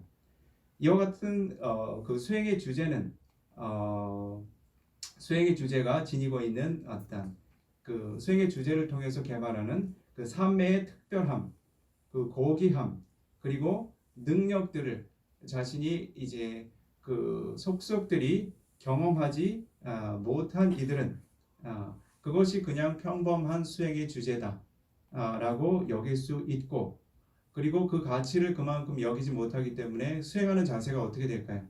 이와 같은 그 수행의 주제가 지니고 있는 어떤 그 수행의 주제를 통해서 개발하는 그 삶의 특별함, 그 고귀함, 그리고 능력들을 자신이 이제 그 속속들이 경험하지 못한 이들은 그것이 그냥 평범한 수행의 주제다라고 여길 수 있고, 그리고 그 가치를 그만큼 여기지 못하기 때문에 수행하는 자세가 어떻게 될까요?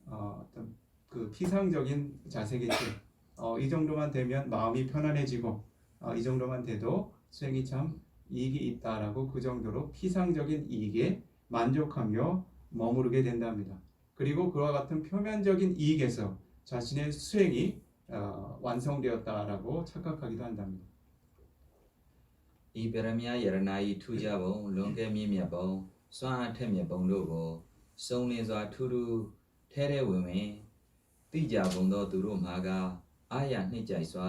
어떤 그 피상적인 자세겠죠. 이 정도만 되면 마음이 편안해지고 이 정도만 돼도 수행이 참 이익이 있다라고 그 정도로 피상적인 이익에 만족하며 머무르게 된답니다. 그리고 그와 같은 표면적인 이익에서 자신의 수행이 완성되었다라고 착각하기도 한답니다. ဤပရမယယရနာဤထူးခြားပုံလွန်ကဲမြင့်မြတ်ပုံစွမ်းအားထက်မြက်ပုံတို့ကိုစုံလင်စွာထူးထူးထဲထဲဝင်ဝင်သိကြပုံသောသူတို့မှာကအာရနှိမ့်ကြိုက်စွာ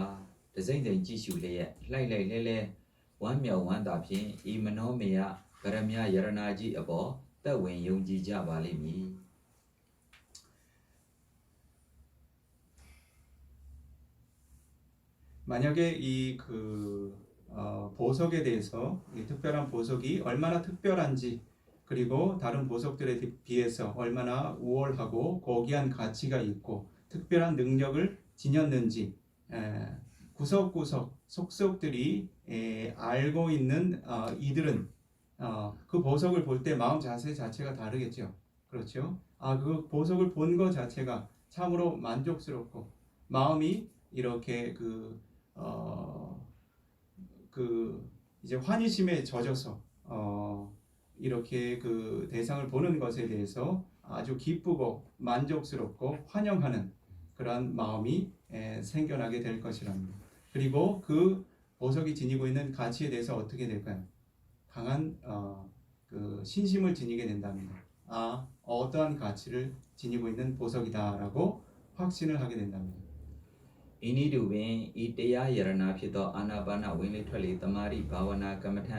တစိမ့်စိမ့်ကြည့်ရှုလျက်လှိုက်လှိုက်လဲလဲဝမ်းမြောက်ဝမ်းသာဖြင့်ဤမနောမေယပရမယယရနာကြီးအပေါ်သက်ဝင်ယုံကြည်ကြပါလိမ့်မည် 만약에 이 보석에 대해서 이 특별한 보석이 얼마나 특별한지 그리고 다른 보석들에 비해서 얼마나 우월하고 고귀한 가치가 있고 특별한 능력을 지녔는지 구석구석 속속들이 알고 있는 이들은 그 보석을 볼 때 마음 자세 자체가 다르겠죠. 그렇죠? 그 보석을 본 것 자체가 참으로 만족스럽고 마음이 이렇게 이제 환희심에 젖어서 이렇게 그 대상을 보는 것에 대해서 아주 기쁘고 만족스럽고 환영하는 그러한 마음이 생겨나게 될 것이랍니다. 그리고 그 보석이 지니고 있는 가치에 대해서 어떻게 될까요? 강한 그 신심을 지니게 된답니다. 어떠한 가치를 지니고 있는 보석이다라고 확신을 하게 된답니다. 이နည်းတူပင်ဤတရားယရဏဖြစ်သောအာနာပါနဝင်လေထွက်လေတမာရိဘာဝနာကမ္မထံ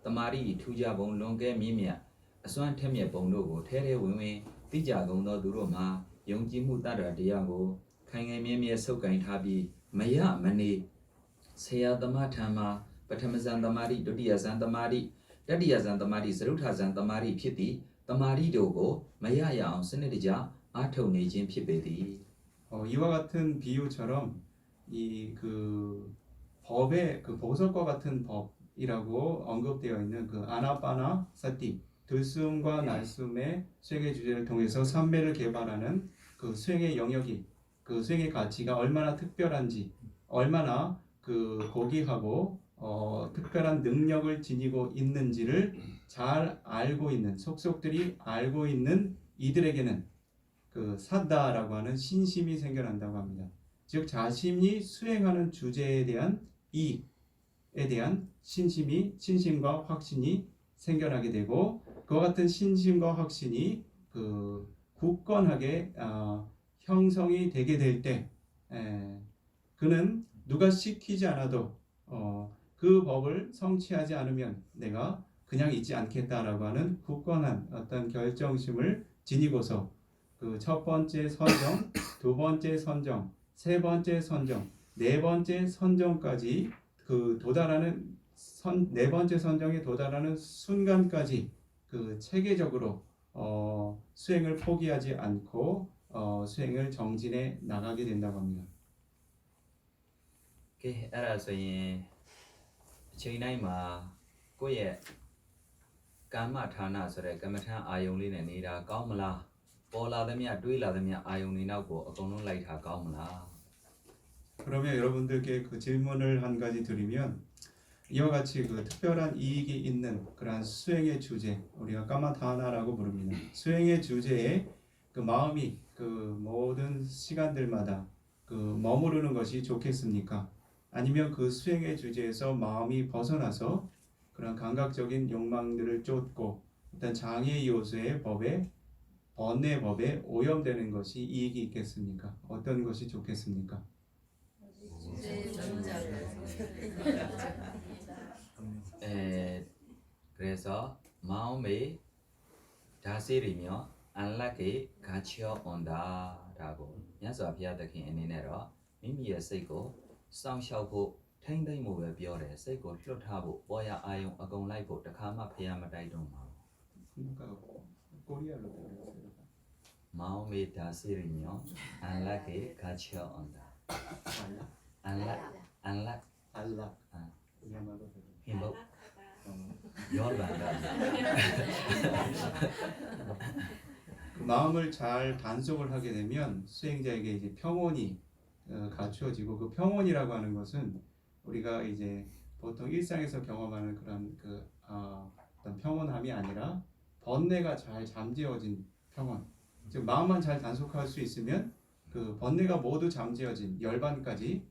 တမာရိထူးခြားပုံလွန်ကဲမြင့်မြတ်အစွမ်းထက်မြက်ပုံတို့ကိုထဲထဲဝင်ဝင်သိကြကုန်သောသူတို့မှာယုံကြည်မှုတတ္တတရားကိုခိုင်ခိုင်မြဲမြဲဆုပ်ကိုင်ထားပြီးမရမနေဆရာသမားထံမှာပထမဇန်တမာရိဒုတိယဇန်တမာရိတတိယဇန်တမာရိသရုထဇန်တမာရိဖြစ်သည့်တမာရိတို့ကိုမရရအောင်စနစ်တကျအားထုတ်နေခြင်းဖြစ်ပေသည် 이와 같은 비유처럼 이 그 법의 그 보석과 같은 법이라고 언급되어 있는 그 아나파나 사티 들숨과 날숨의 수행의 주제를 통해서 삼매를 개발하는 그 수행의 영역이 그 수행의 가치가 얼마나 특별한지 얼마나 그 고귀하고 특별한 능력을 지니고 있는지를 잘 알고 있는 속속들이 알고 있는 이들에게는 그 사다라고 하는 신심이 생겨난다고 합니다. 즉 자신이 수행하는 주제에 대한 이익에 대한 신심과 확신이 생겨나게 되고 그와 같은 신심과 확신이 그 굳건하게 형성이 되게 될 때 그는 누가 시키지 않아도 그 법을 성취하지 않으면 내가 그냥 있지 않겠다라고 하는 굳건한 어떤 결정심을 지니고서 그 첫 번째 선정, 두 번째 선정, 세 번째 선정, 네 번째 선정까지 그 도달하는 네 번째 선정에 도달하는 순간까지 그 체계적으로 수행을 포기하지 않고 수행을 정진해 나가게 된다고 합니다. ကဲအဲ့ဒါဆိုရင်အချိန်တိုင်းမှာကိုယ့်ရဲ့ကာမဌာနဆိုတဲ့ကမ္မထအာယုံလေးနဲ့နေတာကောင်းမလားပေါ်လာသမျှတွေးလာသမျှအာယုံတွေနောက်ကိုအကုန်လုံးလိုက်ထားကောင်းမလား 그러면 여러분들께 그 질문을 한 가지 드리면 이와 같이 그 특별한 이익이 있는 그러한 수행의 주제 우리가 까마타나라고 부릅니다. 수행의 주제에 그 마음이 그 모든 시간들마다 그 머무르는 것이 좋겠습니까? 아니면 그 수행의 주제에서 마음이 벗어나서 그런 감각적인 욕망들을 쫓고 어떤 장애 요소의 법에 번뇌 법에 오염되는 것이 이익이 있겠습니까? 어떤 것이 좋겠습니까? 그래서 마음의 다스리며 안락에 갇혀 온다라고 야서 비아드킨 애니네로 미미의 세고 싸우셔고 탱탱모에 비어래 세고 hlut하고 뽀야 아용 아공 라이고 다카마 페야마 다이동마 코리아로 들었어요. 마음의 다스리며 안락에 갇혀 온다. 안락 우리말로 행복 열반다. 그 마음을 잘 단속을 하게 되면 수행자에게 이제 평온이 갖추어지고 그 평온이라고 하는 것은 우리가 이제 보통 일상에서 경험하는 그런 그 어떤 평온함이 아니라 번뇌가 잘 잠재워진 평온. 즉 마음만 잘 단속할 수 있으면 그 번뇌가 모두 잠재워진 열반까지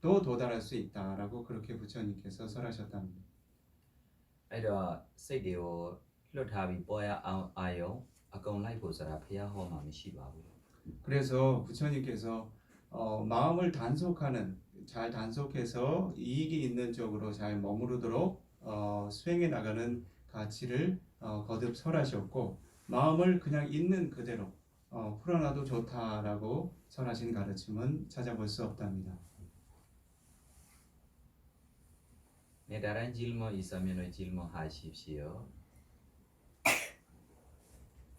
또 도달할 수 있다라고 그렇게 부처님께서 설하셨답니다. အဲ့တော့စိတ်တွေကိုလွတ်ထားပြီးပေါ်ရအောင်အာယုံအကုန်လိုက်ဖို့ဆိုတာဘုရားဟောမှာမရှိပါဘူး 그래서 부처님께서 마음을 잘 단속해서 이익이 있는 쪽으로 잘 머무르도록 수행해 나가는 가치를 거듭 설하셨고 마음을 그냥 있는 그대로 풀어놔도 좋다라고 설하신 가르침은 찾아볼 수 없답니다. 네 다른 질문 있으면 질문하십시오.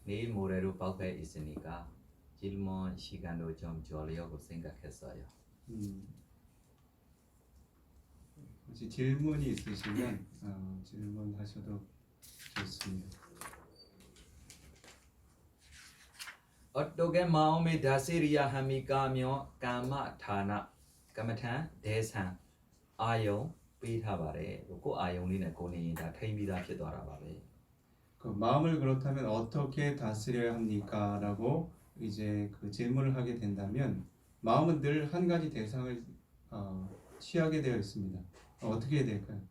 내일 모레로 발표에 있으니까 질문 시간도 좀 주려고 생각했어요. 혹시 질문이 있으시면 질문하셔도 좋습니다. 어떻게 마음의 다스리야 합니까며 까마타나 까마탄 대상 아용 빼타바래. 그 아용이네 고니 다 태미다ဖြစ်သွားတာပါပဲ. 그 마음을 그렇다면 어떻게 다스려야 합니까?라고 이제 그 질문을 하게 된다면 마음은 늘 한 가지 대상을 취하게 되어 있습니다. 어떻게 해야 될까요?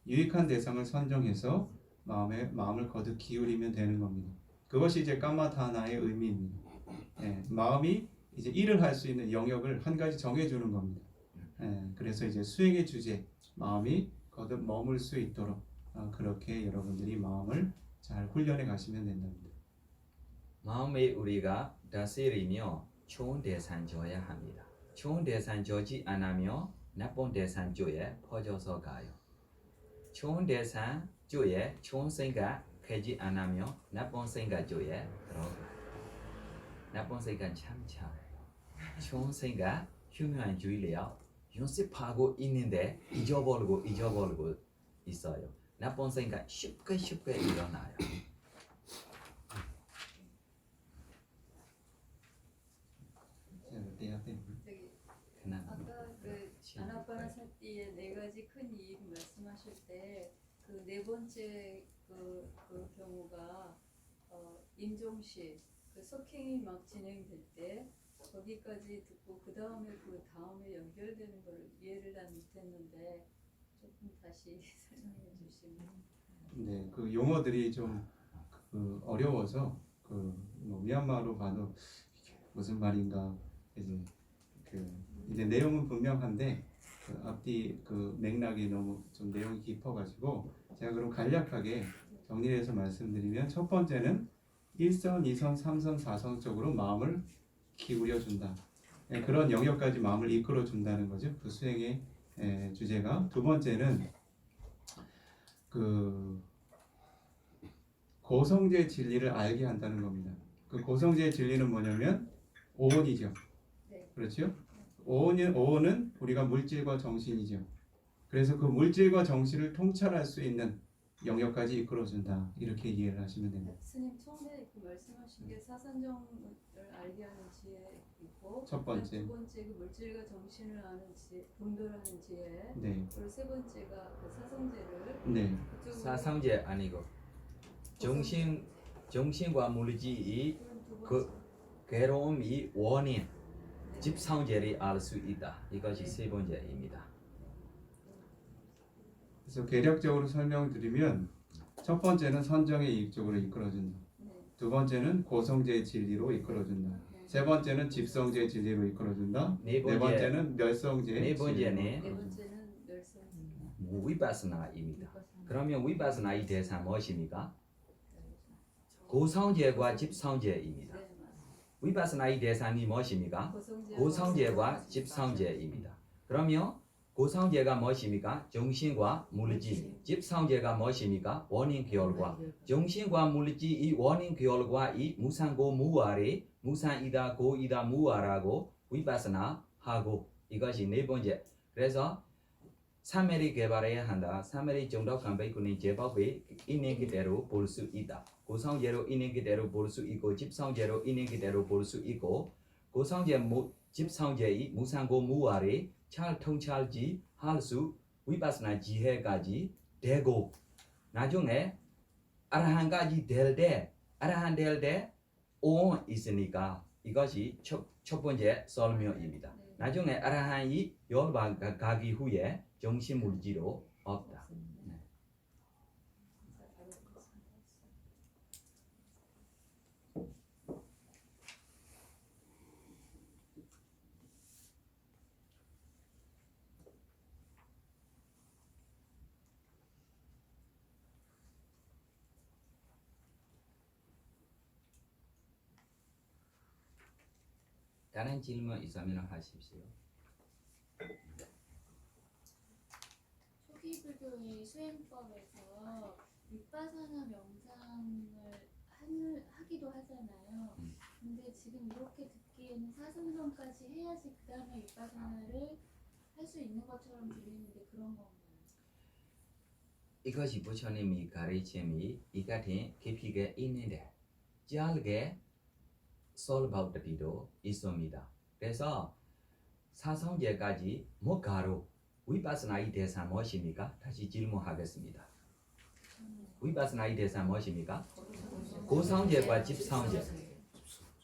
유익한 대상을 선정해서 마음을 거듭 기울이면 되는 겁니다. 그것이 이제 까마타나의 의미입니다. 예, 마음이 이제 일을 할 수 있는 영역을 한 가지 정해주는 겁니다. 예, 그래서 이제 수행의 주제, 마음이 거듭 머물 수 있도록 그렇게 여러분들이 마음을 잘 훈련해 가시면 된답니다. 마음의 우리가 다스리며 좋은 대상 줘야 합니다. 좋은 대상 주지 않으며 나쁜 대상 줘야 퍼져서 가요. 좋은 대상 줘야 좋은 생각 하지 않으며 나쁜 생각 줘야 들어가요. 나쁜 생각 참 잘해요. 좋은 생각 흉흉주의래요. 연습하고 있는데 잊어버리고 있어요. 나쁜 생각 쉽게 일어나요. 저기 아까 그 아나파나사티의 네 가지 큰 이익 말씀하실 때 그 네 번째 그 경우가 임종식 그 석행이 막 진행될 때 거기까지 듣고 그 다음에 연결되는 걸 이해를 다 못했는데 조금 다시 설명해 주시면. 네, 그 용어들이 좀 어려워서 뭐 미얀마로 봐도 무슨 말인가 이제 내용은 분명한데 앞뒤 맥락이 너무 좀 내용이 깊어가지고 제가 그럼 간략하게 정리해서 말씀드리면 첫 번째는 1선, 2선, 3선, 4선 쪽으로 마음을 기울여 준다. 그런 영역까지 마음을 이끌어 준다는 거죠. 그 수행의 주제가. 두 번째는 고성제 진리를 알게 한다는 겁니다. 그 고성제의 진리는 뭐냐면 오온이죠. 그렇죠? 오온은 우리가 물질과 정신이죠. 그래서 그 물질과 정신을 통찰할 수 있는 영역까지 이끌어준다. 이렇게 이해를 하시면 됩니다. 스님 처음에 그 말씀하신 게 사산정을 알게 하는 지혜 있고 첫 번째. 두 번째 그 물질과 정신을 아는 지혜, 분별하는 지혜. 네. 그리고 세 번째가 그 사성제를. 네. 사상제 아니고 정신과 물질이 그 괴로움이 원인 집상제를 알 수 있다. 이것이 세 번째입니다. 그래서 개략적으로 설명을 드리면 첫 번째는 선정의 이익 쪽으로 이끌어준다. 두 번째는 고성제의 진리로 이끌어준다. 세 번째는 집성제의 진리로 이끌어준다. 네 번째는 멸성제의 진리로. 네 번째는 멸성제. 위파스나입니다. 그러면 위파스나의 대상 무엇입니까? 고성제와 집성제입니다. 위파스나의 대상이 무엇입니까? 고성제와 집성제입니다. 그러면 고성제가 무엇입니까? 정신과 물질. 집성제가 무엇입니까? 원인 결과. 정신과 물질이 원인 결과이 무상고 무아래 무상이다 고이다 무아라고 위파스나 하고 이것이 네 번째. 그래서 3회를 개발해야 한다. 3회를 정독한 베이크는 제법에 있는 그대로 볼 수 있다. 고성제로 있는 그대로 볼 수 있고 집성제로 있는 그대로 볼 수 있고 고성제 집성제의 무상고 무아래 잘 통찰지 할 수 위파스나 지혜까지 되고 나중에 아라한까지 될 때 아라한 될 때 온 있으니까 이것이 첫 번째 설명입니다. 나중에 아라한이 열반 가기 후에 정신 물질로 없다. 네. 다른 질문 있으면 하십시오. 초기 불교의 수행법에서 위파사나 명상을 하기 하기도 하잖아요. 근데 지금 이렇게 듣기에는 사승선까지 해야지 그 다음에 윗바사나를 할 수 있는 것처럼 들리는데 그런 건가요? 이것이 부처님이 가르침이 이 같은 깊이가 있는데 짧게 솔바우트리도 있습니다. 그래서 사성제까지 못 가로 위파스나의 대상 무엇입니까? 다시 질문하겠습니다. 위파스나의 대상 무엇입니까? 고성제과 집성제.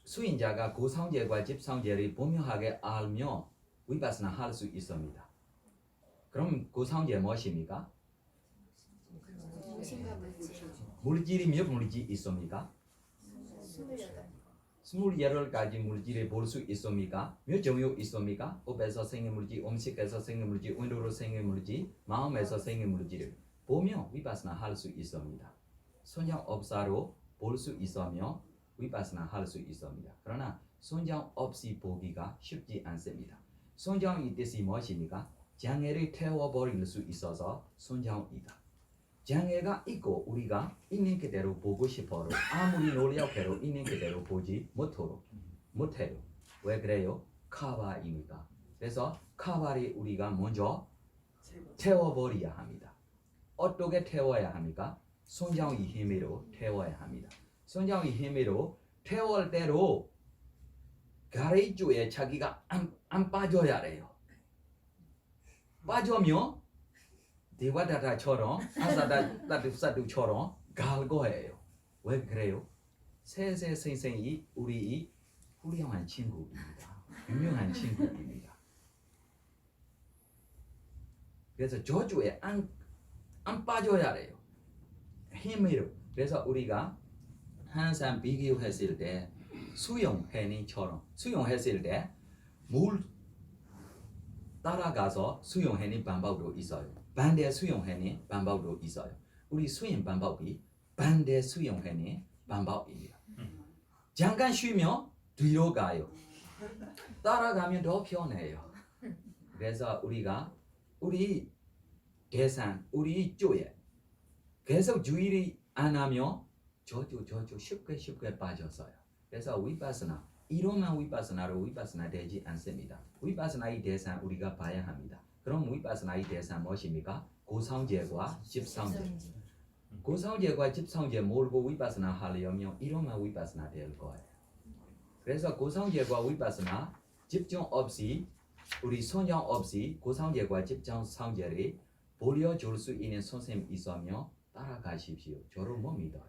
수인자가 고성제과 집성제를 분명하게 알며 위파스나 할 수 있습니다. 그럼 고성제 무엇입니까? 물질이 몇 물질 있습니까? 28가지 물질을 볼 수 있습니까? 몇 종류 있습니까? 업에서 생긴 물질, 음식에서 생긴 물질, 운으로 생긴 물질, 마음에서 생긴 물질을 보며 위파스나 할 수 있습니다. 손장 없사로 볼 수 있으며 위파스나 할 수 있습니다. 그러나 손장 없이 보기가 쉽지 않습니다. 손장의 뜻이 무엇입니까? 장애를 태워버릴 수 있어서 손장이다. 장애가 있고 우리가 있는 그대로 보고 싶어도 아무리 노력해도 있는 그대로 보지 못해요. 왜 그래요? 카바입니다. 그래서 카바를 우리가 먼저 태워버려야 합니다. 어떻게 태워야 합니까? 손장의 힘으로 태워야 합니다. 손장의 힘으로 태울 때로 가래주에 자기가 안 빠져야 해요. 빠져면 디와다다처럼 아사다다두사두처럼 갈 거예요. 왜 그래요? 세세 선생이 우리 훌륭한 친구입니다. 유명한 친구입니다. 그래서 저주에 안 빠져야 돼요. 힘으로. 그래서 우리가 항상 비교했을 때 수영했을 때 물 따라가서 수영하는 방법도 있어요. 반대 수영하는 방법도 있어요. 우리 수영 방법이 반대 수영하는 방법입니다. 잠깐 쉬면 뒤로 가요. 따라가면 더 편해요. 그래서 우리가 우리 대상, 우리 쪽에 계속 주의를 안 하면 저쪽 쉽게 빠졌어요. 그래서 위파스나 이로만 위파스나 되지 않습니다. 위파스나의 대상 우리가 봐야 합니다. 그럼 위파스나의 대상 무엇입니까? 고성제과 집성제. 고성제과 집성제 모르고 위파스나 하려면 이로만 위파스나 될 거예요. 그래서 고성제과 위파스나 집중 없이 우리 손양 없이 고성제과 집성제를 보여줄 수 있는 선생님 있으면 따라가십시오. 저를 못 믿어요.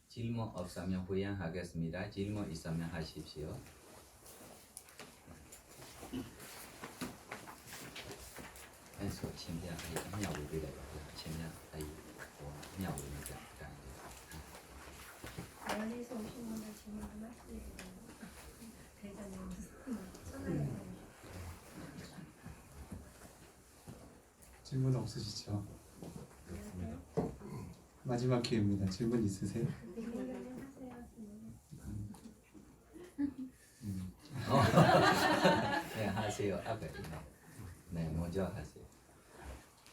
질문 없으면 후양하겠습니다. 질문 있으면 하십시오. enso 침대 아이 냐고 그래요. 침대 아이 냐고 그러니까. 멀리서 오신 분들 질문 좀 할 수 있어요. 대장님 천안에서 질문 없으시죠? 마지막 기회입니다. 질문 있으세요? 네, 하세요. 앞에 네, 먼저 하세요.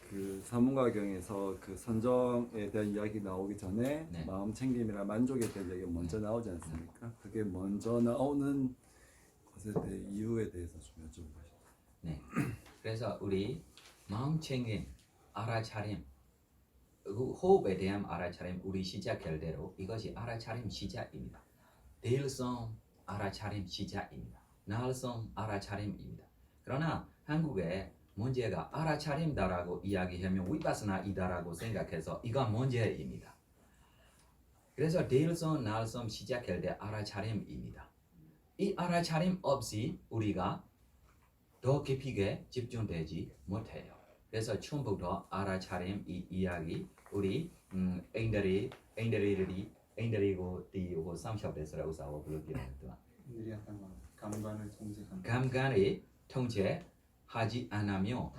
그 사문가경에서 그 선정에 대한 이야기 나오기 전에 네. 마음 챙김이나 만족에 대한 이야기가 먼저 나오지 않습니까? 그게 먼저 나오는 것에 대해 이유에 대해서 좀 여쭤보겠습니다. 네. 그래서 우리 마음 챙김, 알아차림, 호흡에 대한 알아차림 우리 시작할 대로 이것이 알아차림 시작입니다. 대일성 알아차림 시작입니다. 나일성 알아차림입니다. 그러나 한국에 문제가 알아차림다라고 이야기하면 위파스나이다라고 생각해서 이건 문제입니다. 그래서 대일성, 나일성 시작할 때 알아차림입니다. 이 알아차림 없이 우리가 더 깊이게 집중되지 못해요. 그래서 처음부터 알아차림 이 이야기 우리 엔더리고 띠고 삼십대서라고 싸워 부르기로 했더라. 인들이 약간 감관을 통제하는 감각을 통제하지 않으며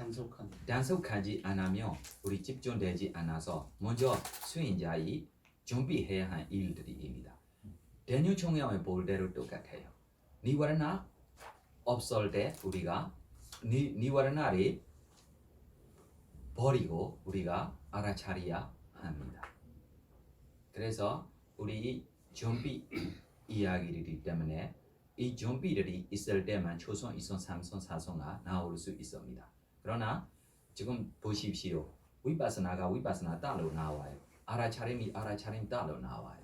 단속하지 않으며 우리 집중되지 않아서 먼저 수행자의 준비해야 할 일들입니다. 대뉴 총량의 볼대로 똑같아요. 니와르나 없을 때 우리가 니와르나를 버리고 우리가 알아차려야 합니다. 그래서 우리 좀비 이야기이기 때문에 이 좀비들이 있을 때만 초선, 이선, 삼선, 사선가 나올 수 있습니다. 그러나 지금 보십시오. 위파스나가 위파스나 따로 나와요. 알아차림이 알아차림 따로 나와요.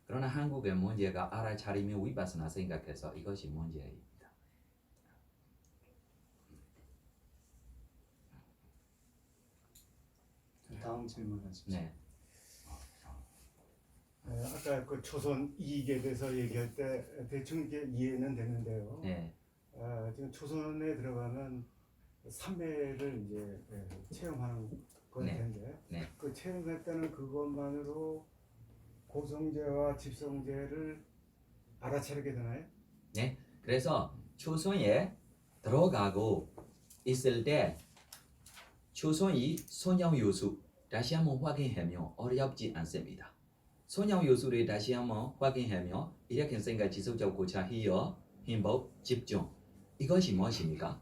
그러나 한국의 문제가 알아차림이 위파스나 생각해서 이것이 문제입니다. 다음 질문하십시오. 네, 아까 그 초선 이익에 대해서 얘기할 때 대충 이게 이해는 되는데요. 네, 지금 초선에 들어가면 삼매를 이제 채용하는 걸 네. 텐데 네. 그 채용했다는 그것만으로 고성제와 집성제를 알아차리게 되나요? 그래서 초선에 들어가고 있을 때 초선이 소량 요소 다시 한번 확인하며 어렵지 않습니다. 소량 요소를 다시 한번 확인하며 이렇게 생각 지속적 고차 희어 행복 집중 이것이 무엇입니까?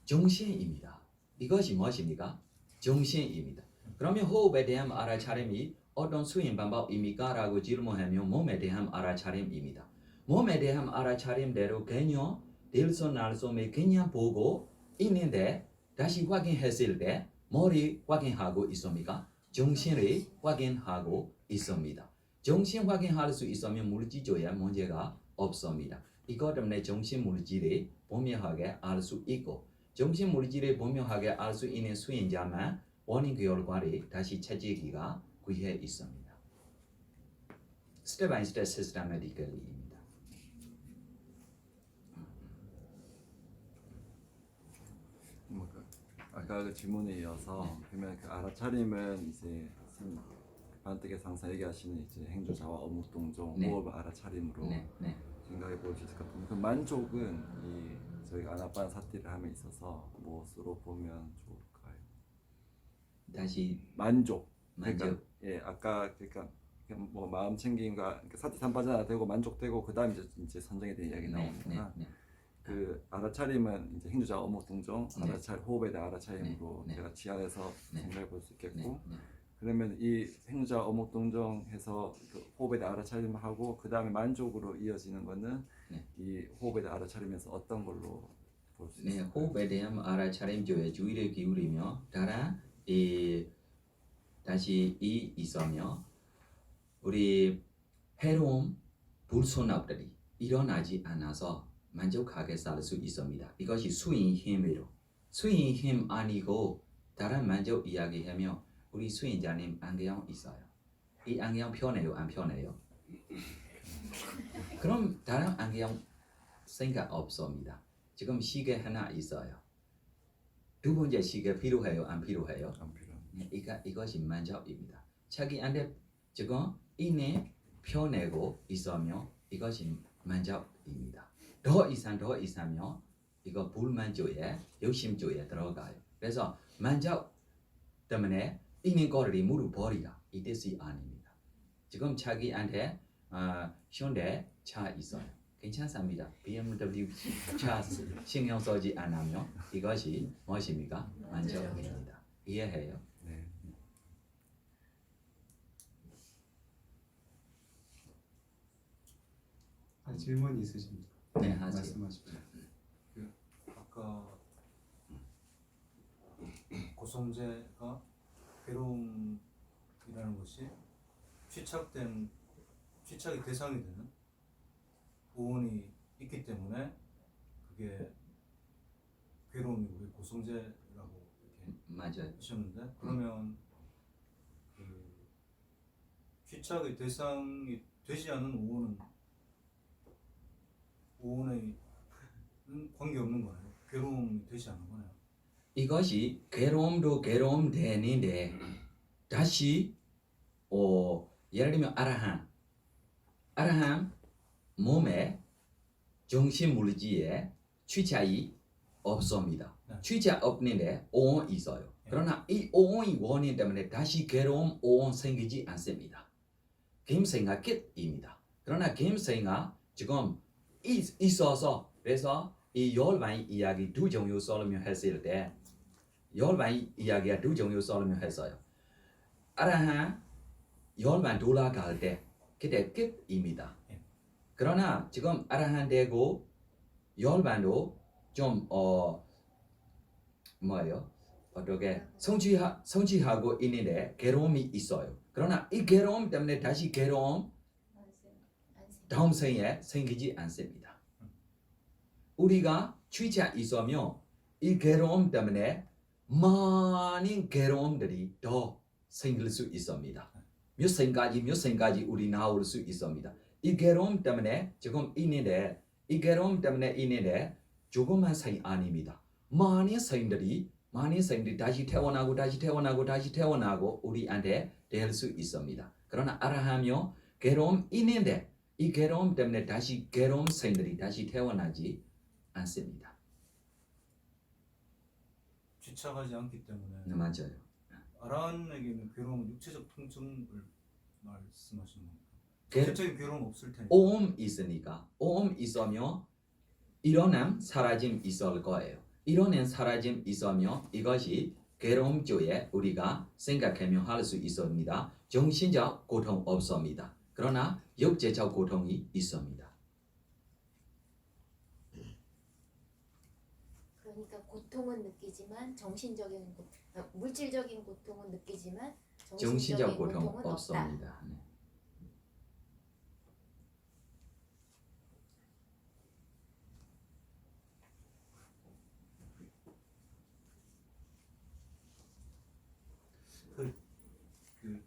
정신입니다. 이것이 무엇입니까? 정신입니다. 그러면 호흡에 대한 알아차림이 어떤 수행 방법입니까? 라고 질문하면 몸에 대한 알아차림입니다. 몸에 대한 알아차림대로 그냥 일손 날손을 그냥 보고 있는데 다시 확인했을 때 머리 확인하고 있습니까? 정신을 확인하고 있습니다. 정신 확인할 수 있으면 물질조에 문제가 없습니다. 이것 때문에 정신 물질을 분명하게 알 수 있고 정신 물질을 분명하게 알 수 있는 수행자만 원인 결과를 다시 찾기가 귀해 있습니다. 스텝 바이 스텝 시스템ati컬리입니다. 아까 그 질문에 이어서 그러면 그 알아차림은 이제 반뜨개 상사 얘기하시는 이제 행주자와 어묵동종 네. 호흡 알아차림으로 네, 네. 생각해 볼 수 있을 것 같은데 그 만족은 이 저희 아나판 사띠를 함에 있어서 무엇으로 보면 좋을까요? 다시 만족. 만족. 그러니까 예 아까 그러니까 뭐 마음 챙김과 사띠 삼바자나 되고 만족되고 그 다음 이제 선정에 대한 이야기 나오니까 그 알아차림은 이제 행주자 어묵동종 네. 호흡에 대한 알아차림으로 네. 제가 지하에서 네. 생각해 볼 수 있겠고 네. 그러면 이 행주자 어묵동정해서 그 호흡에 대한 알아차림하고 그 다음에 만족으로 이어지는 거는 네. 이 호흡에 대한 알아차림에서 어떤 걸로 볼 수 네, 있을까요? 호흡에 대한 알아차림조에 주의를 기울이며 다른 이 다시 이 있으며 우리 해로움, 불순합들이 일어나지 않아서 만족하게 살 수 있습니다. 이것이 수인 힘으로 수인 힘 아니고 다른 만족 이야기하며 우리 수인자님 안경 있어요. 이 안경 편해요, 안 편해요? 그럼 다른 안경 생각 없습니다. 지금 시계 하나 있어요. 두 번째 시계 필요해요, 안 필요해요? 안 필요합니다. 이것이 만족입니다. 자기한테 지금 이내 편하고 있으며 이것이 만족입니다. 더 이상면 이거 불만족에 욕심조에 들어가요. 그래서 만족 때문에 있는 거를 무릎 버리라 이 뜻이 아닙니다. 지금 자기한테 현대 차 있어요. 괜찮습니다. BMW 차 신경 쓰지 않으면 이것이 무엇입니까? 만족입니다. 이해해요? 네. 질문 있으십니까? 네, 하세요. 말씀하십시오. 아까 고성제가 괴로움이라는 것이 취착의 대상이 되는 오온이 있기 때문에 그게 괴로움이고 그게 고성제라고 이렇게 맞아요. 하셨는데 그러면 그 취착의 대상이 되지 않은 오온에 관계없는 거네요. 괴로움이 되지 않는 거네요. 이것이 괴로움도 괴로움 되는데 다시 예를 들면 아라함 몸에 정신 물질에 취착이 없습니다. 네. 취착 없는데 오온 있어요. 그러나 이 오온이 원인 때문에 다시 괴로움 오온 생기지 않습니다. 김생각 끝입니다. 그러나 김생아 지금 있어서 그래서 이 열반 이야기 두 종류 설명 했을 때 열반 이야기가 두 종류 설명했어요. 아라한 열반 돌아갈 때 그때 끝입니다. 그러나 지금 아라한 되고 열반도 좀 뭐예요? 어떻게 성취하고 있는데 괴로움이 있어요. 그러나 이 괴로움 때문에 다시 괴로움 다음 생에 생기지 않습니다. 우리가 취차 있으면 이 괴로움 때문에 많은 괴로움들이 더 생길 수 있습니다. 몇 생까지 우리 나올 수 있습니다. 이 괴로움 때문에 지금 있는데 이 괴로움 때문에 있는데 조그만 생 아닙니다. 많은 생들이 다시 태어나고 우리한테 될 수 있습니다. 그러나 아라하며 괴로움 있는데 이 괴로움 때문에 다시 괴로움 생들이 다시 태어나지 않습니다. 쥐착하지 않기 때문에 네, 맞아요. 아란에게는 괴로움은 육체적 통증을 말씀하시는 겁니다. 괴- 육체적인 괴로움 없을 테니까. 오음 있으니까 오음 있으면 일어남 사라짐 있을 거예요. 일어난 사라짐 있으면 이것이 괴로움 쪽에 우리가 생각하면 할 수 있습니다. 정신적 고통 없습니다. 그러나 육체적 고통이 있습니다. 그러니까 고통은 느끼지만 물질적인 고통은 느끼지만 정신적 고통 고통은 없다. 없습니다. 네.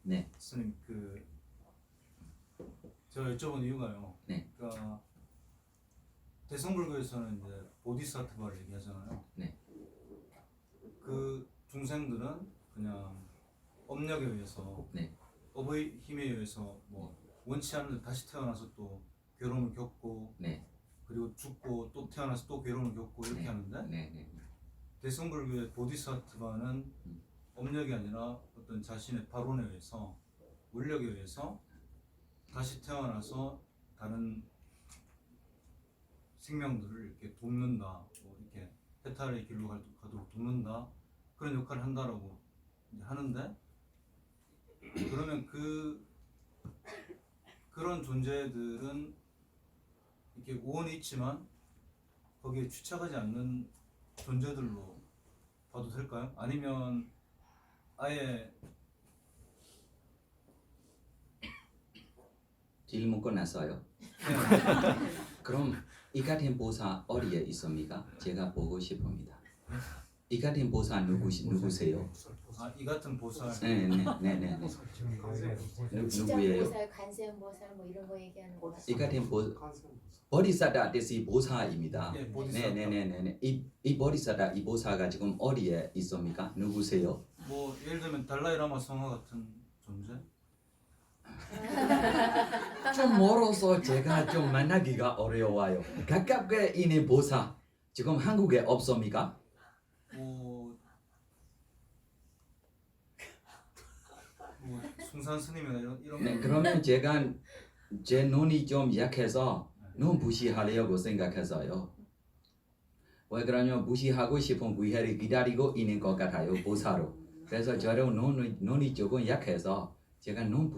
네. 스님 제가 여쭤본 이유가요. 네. 그러니까 대성불교에서는 이제 보디사트바를 얘기하잖아요. 네. 그 중생들은 그냥 업력에 의해서 네. 업의 힘에 의해서 뭐 원치 않는 다시 태어나서 또 괴로움을 겪고 네. 그리고 죽고 또 태어나서 또 괴로움을 겪고 이렇게 네. 하는데 네. 대성불교의 보디사트바는 업력이 아니라 어떤 자신의 발원에 의해서 원력에 의해서 다시 태어나서 다른 생명들을 이렇게 돕는다, 뭐 이렇게 해탈의 길로 가도록 돕는다 그런 역할을 한다라고 이제 하는데 그러면 그런 존재들은 이렇게 우원이 있지만 거기에 취착하지 않는 존재들로 봐도 될까요? 아니면 아예 질문 끝났어요. 그럼 이 같은 보사 어디에 있습니까? 제가 보고 싶습니다. 이 같은 보사 누구세요? 이 같은 보살 네. 지장 누구예요? 보살, 관세음 보살 뭐 이런 거 얘기하는 거 이 같아요. 같은 보디사타 뜻이 보사입니다. 예, 보디사타. 네네네네. 이 보디사타 이 보사가 지금 어디에 있습니까? 누구세요? 뭐 예를 들면 달라이라마 성화 같은 존재? 좀 멀어서 제가 좀 만나기가 어려워요. 가깝게 있는 보사 지금 한국에 없습니까? 뭐 숭산 스님이나 이런 네, 그러면 제가 제 눈이 좀 약해서 눈 무시하려고 생각해서요. 왜 그러냐면 무시하고 싶은 기회를 기다리고 있는 것 같아요, 보사로. 그래서 저도 눈이 조금 약해서 제가 눈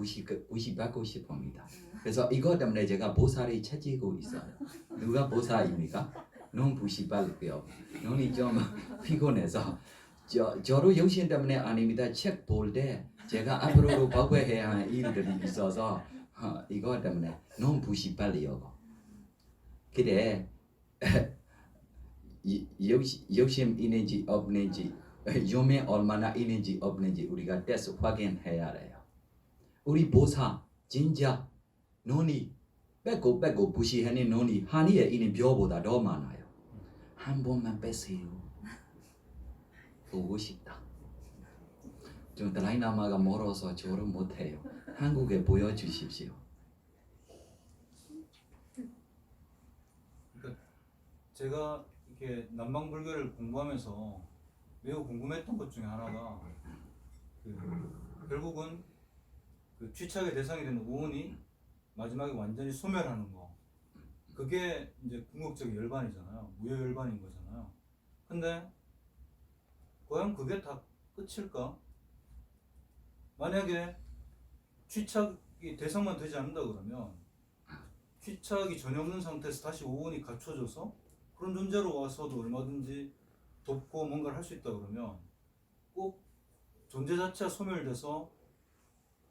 무시받고 싶습니다. 그래서 이것 때문에 제가 보사를 찾고 있어요. 누가 보사입니까? 눈 무시받고요. 눈이 좀 피곤해서 저도 영신 때문에 아닙니다. 책 볼 때 제가 앞으로 발표해야 할 일들이 있어서 이것 때문에 눈 무시받으려고. 그래 욕심 있는지 없는지 욕심 얼마나 있는지 없는지 우리가 테스트 확인해야 해요. 우리 보사 진짜 눈이 빼고 무시하는 눈이 하늘에 있는 별보다 더 많아요. 한 번만 빼세요. 보고 싶다. 좀 달라이라마가 멀어서 저를 못해요. 한국에 보여주십시오. 그러니까 제가 이렇게 남방불교를 공부하면서 매우 궁금했던 것 중에 하나가 결국은 그 취착의 대상이 되는 우원이 마지막에 완전히 소멸하는 거. 그게 이제 궁극적 열반이잖아요. 무효열반인 거잖아요. 근데 과연 그게 다 끝일까? 만약에 취착이 대상만 되지 않는다 그러면 취착이 전혀 없는 상태에서 다시 오온이 갖춰져서 그런 존재로 와서도 얼마든지 돕고 뭔가를 할 수 있다 그러면 꼭 존재 자체가 소멸돼서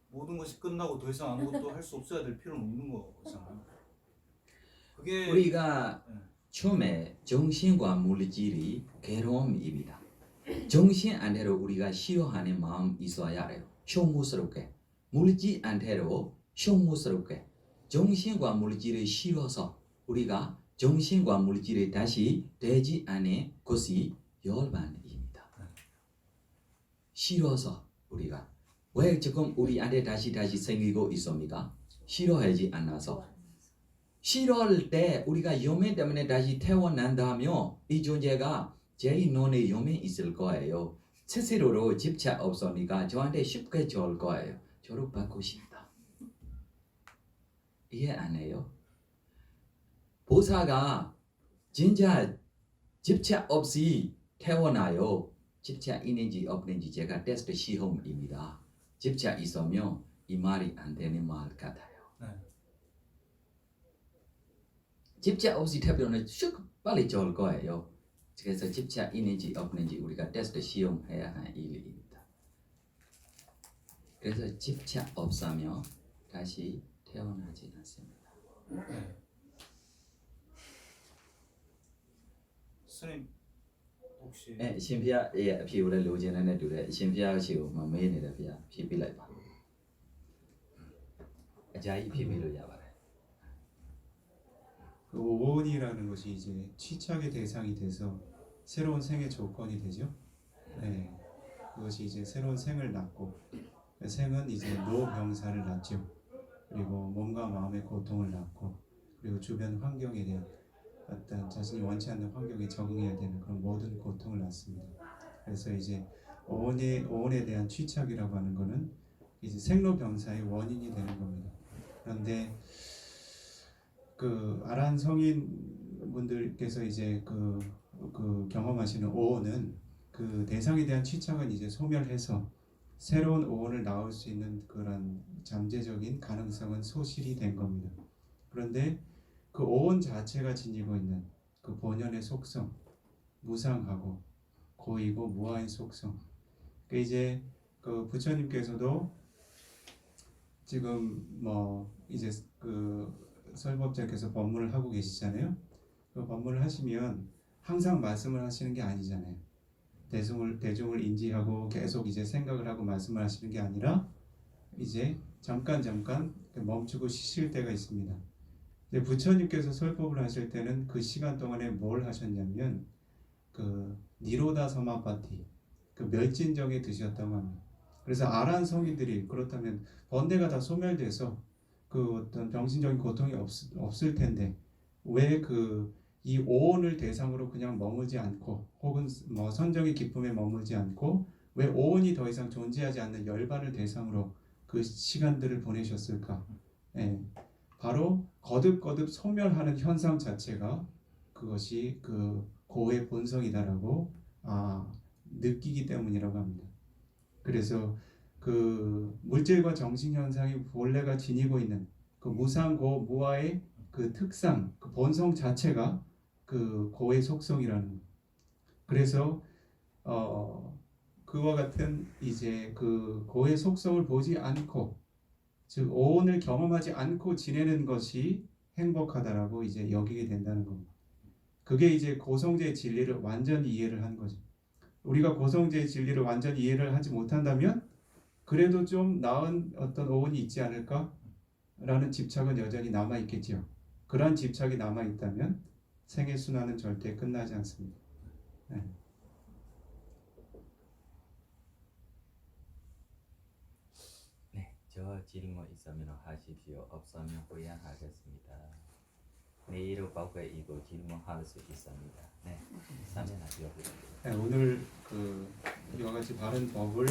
모든 것이 끝나고 더 이상 아무것도 할 수 없어야 될 필요는 없는 거잖아요. 그게 우리가 처음에 정신과 물질이 괴로움입니다. 정신한테로 우리가 싫어하는 마음 있어야 해요. 혐오스럽게. 물질한테로 혐오스럽게. 정신과 물질을 싫어서 우리가 정신과 물질이 다시 되지 않은 것이 열반입니다. 싫어서 우리가 왜 지금 우리한테 다시 생기고 있습니까? 싫어하지 않아서. 싫어할 때 우리가 염면 때문에 다시 태어난다면 이 존재가 제 눈에 염면 있을 거예요. 스스로로 집착 없으니까 저한테 쉽게 좋을 거예요. 저를 받고 싶다. 이해 안 해요? 보사가 진짜 집착 없이 태어나요. 집착 있는지 없는지 제가 테스트 시험입니다. 집착 있으면 이 말이 안 되는 말 같아요. 네. 집착 없이 태어나면 슉 빨리 좋을 거예요. 그래서 집착 있는지 없는지 우리가 테스트 시험해야 하는 일입니다. 그래서 집착 없으면 다시 태어나지 않습니다. 스님 혹시 အရှင်ဖေရဲ့အဖြေကိုလည်းလိုချင်တဲ့နဲ့တူတယ်အရှင်ဖေရဲ့အဖြေကိုမမေးနေတယ်ဖေဖြေပေးလိုက်ပါအကြာကြီးဖြေပေးလို့ရပါတယ် 그 오온이라는 것이 이제 취착의 대상이 돼서 새로운 생의 조건이 되죠. 네, 그것이 이제 새로운 생을 낳고 그 생은 이제 노병사를 낳죠. 그리고 몸과 마음의 고통을 낳고 그리고 주변 환경에 대한 어떤 자신이 원치 않는 환경에 적응해야 되는 그런 모든 고통을 낳습니다. 그래서 이제 오온에 대한 취착이라고 하는 것은 이제 생로병사의 원인이 되는 겁니다. 그런데 그 아란 성인분들께서 이제 그 경험하시는 오온은 그 대상에 대한 취착은 이제 소멸해서 새로운 오온을 낳을 수 있는 그런 잠재적인 가능성은 소실이 된 겁니다. 그런데 그 오온 자체가 지니고 있는 그 본연의 속성, 무상하고 고이고 무아의 속성. 그 이제 그 부처님께서도 지금 뭐 이제 그 설법자께서 법문을 하고 계시잖아요. 그 법문을 하시면 항상 말씀을 하시는 게 아니잖아요. 대중을 인지하고 계속 이제 생각을 하고 말씀을 하시는 게 아니라 이제 잠깐 멈추고 쉬실 때가 있습니다. 근데 부처님께서 설법을 하실 때는 그 시간 동안에 뭘 하셨냐면 그 니로다 서마파티 그 멸진정에 드셨다고 합니다. 그래서 아란 성인들이 그렇다면 번뇌가 다 소멸돼서 그 어떤 병신적인 고통이 없을 텐데 왜 그 이 오온을 대상으로 그냥 머물지 않고 혹은 뭐 선정의 기쁨에 머물지 않고 왜 오온이 더 이상 존재하지 않는 열반을 대상으로 그 시간들을 보내셨을까? 예, 바로 거듭 소멸하는 현상 자체가 그것이 그 고의 본성이다라고 느끼기 때문이라고 합니다. 그래서 그 물질과 정신 현상이 본래가 지니고 있는 그 무상고 무아의 그 특상, 그 본성 자체가 그 고의 속성이라는 것. 그래서 그와 같은 이제 그 고의 속성을 보지 않고 즉 오온을 경험하지 않고 지내는 것이 행복하다라고 이제 여기게 된다는 겁니다. 그게 이제 고성제의 진리를 완전히 이해를 한 거죠. 우리가 고성제의 진리를 완전히 이해를 하지 못한다면 그래도 좀 나은 어떤 오온이 있지 않을까라는 집착은 여전히 남아 있겠죠. 그러한 집착이 남아 있다면 생의 순환은 절대 끝나지 않습니다. 네. 네, 저 질문 있으면 하십시오. 없으면 후회하겠습니다. 내일 밤에 이거 질문할 수 있습니다. 네, 있으면 하십시오. 네, 오늘 그 이와 같이 바른 법을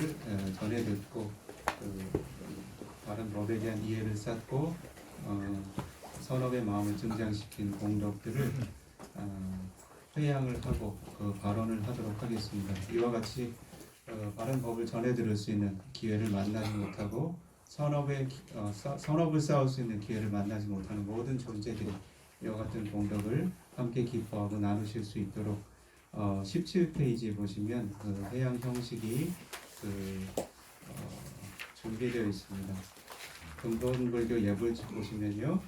전해 듣고 그 바른 법에 대한 이해를 쌓고 선업의 마음을 증장시킨 공덕들을 회양을 하고 그 발언을 하도록 하겠습니다. 이와 같이 바른 법을 전해 들을 수 있는 기회를 만나지 못하고 선업을 쌓을 수 있는 기회를 만나지 못하는 모든 존재들이 이와 같은 공덕을 함께 기뻐하고 나누실 수 있도록 17페이지 보시면 그 회양 형식이 준비되어 있습니다. 근본불교 예불집 보시면요,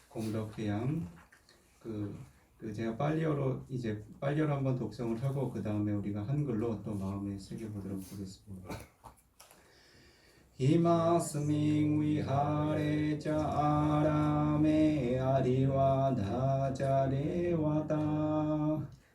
공덕회양 제가 빨리어로 한번 독성을 하고 그 다음에 우리가 한글로 또 마음에 새겨보도록 하겠습니다. 히마스밍 위하레 자 아라메 아리와 다자레와다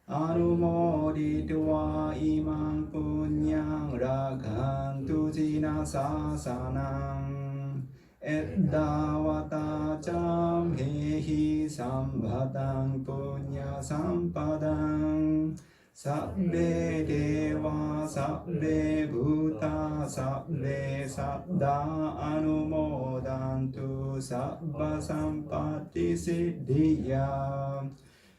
아누모리드와 이망 푸냥 라간투 지나 사사낭 에다와다 참헤히 삼바당 푸냐 삼바당 sabbe deva sabbe bhuta sabbe sabda anumodantu sabba sampatti siddhya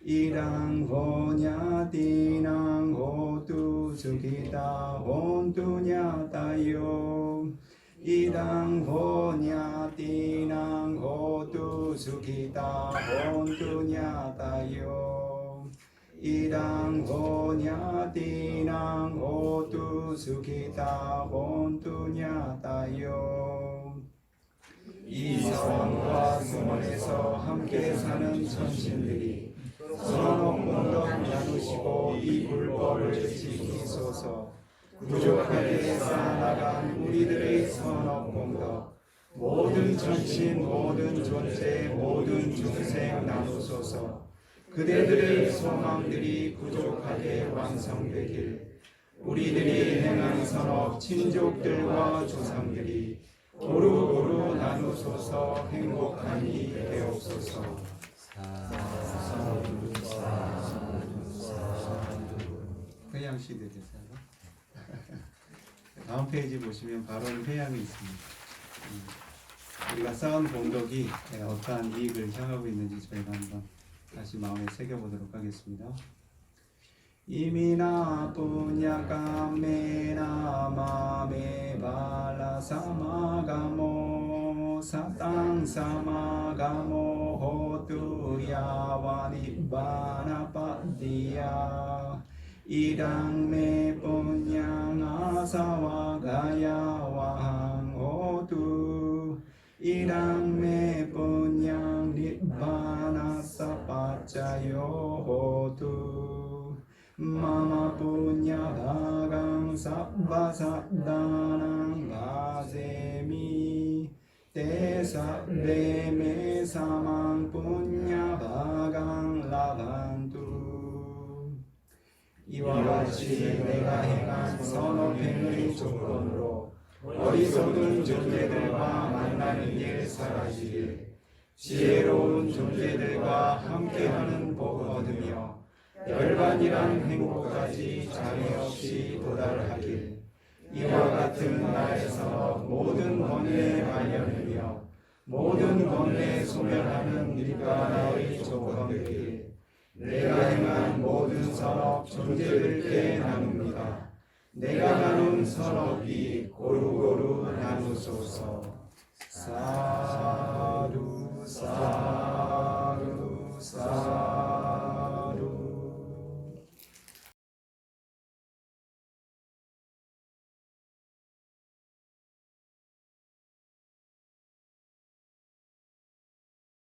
idang honyatinang hotu sukhita hontu nyatayo idang honyatinang hotu sukhita hontu nyatayo idang honyatinang hotu sukhita hontu nyatayo. 이성과 수원에서 함께 사는 천신들이 선업공덕 나누시고 이 불법을 지키소서. 부족하게 쌓아나간 우리들의 선업공덕 모든 천신 모든 존재 모든 중생 나누소서. 그대들의 소망들이 부족하게 완성되길 우리들이 행한 선업 친족들과 조상들이 고루고루 나누소서. 행복하니 되옵소서. 회양시대 대사가 다음 페이지 보시면 바로 회양이 있습니다. 우리가 쌓은 공덕이 어떠한 이익을 향하고 있는지 저희가 한번 다시 마음에 새겨보도록 하겠습니다. 이미나 punyakammena mame bala samagamo satang samagamo hotu yawa nibbana paddiya idang me punyang asawagaya wahang hotu idang me punyang nibbana sapaccayo hotu mama punya bhagang sabba sabdanang bhasemi te sabbe me samang punya bhagang labhantu. 이와 같이 내가 행한 선업행의 조건으로 어리석은 존재들과 만나는 일 사라지길 지혜로운 존재들과 함께하는 복을 얻으며 열반이란 행복까지 장애 없이 도달하길 이와 같은 나에서 모든 번뇌에 말려내며 모든 번뇌에 소멸하는 니bbāna의 조건되길 내가 행한 모든 선업 존재들께 나눕니다. 내가 나눈 선업이 고루고루 나누소서.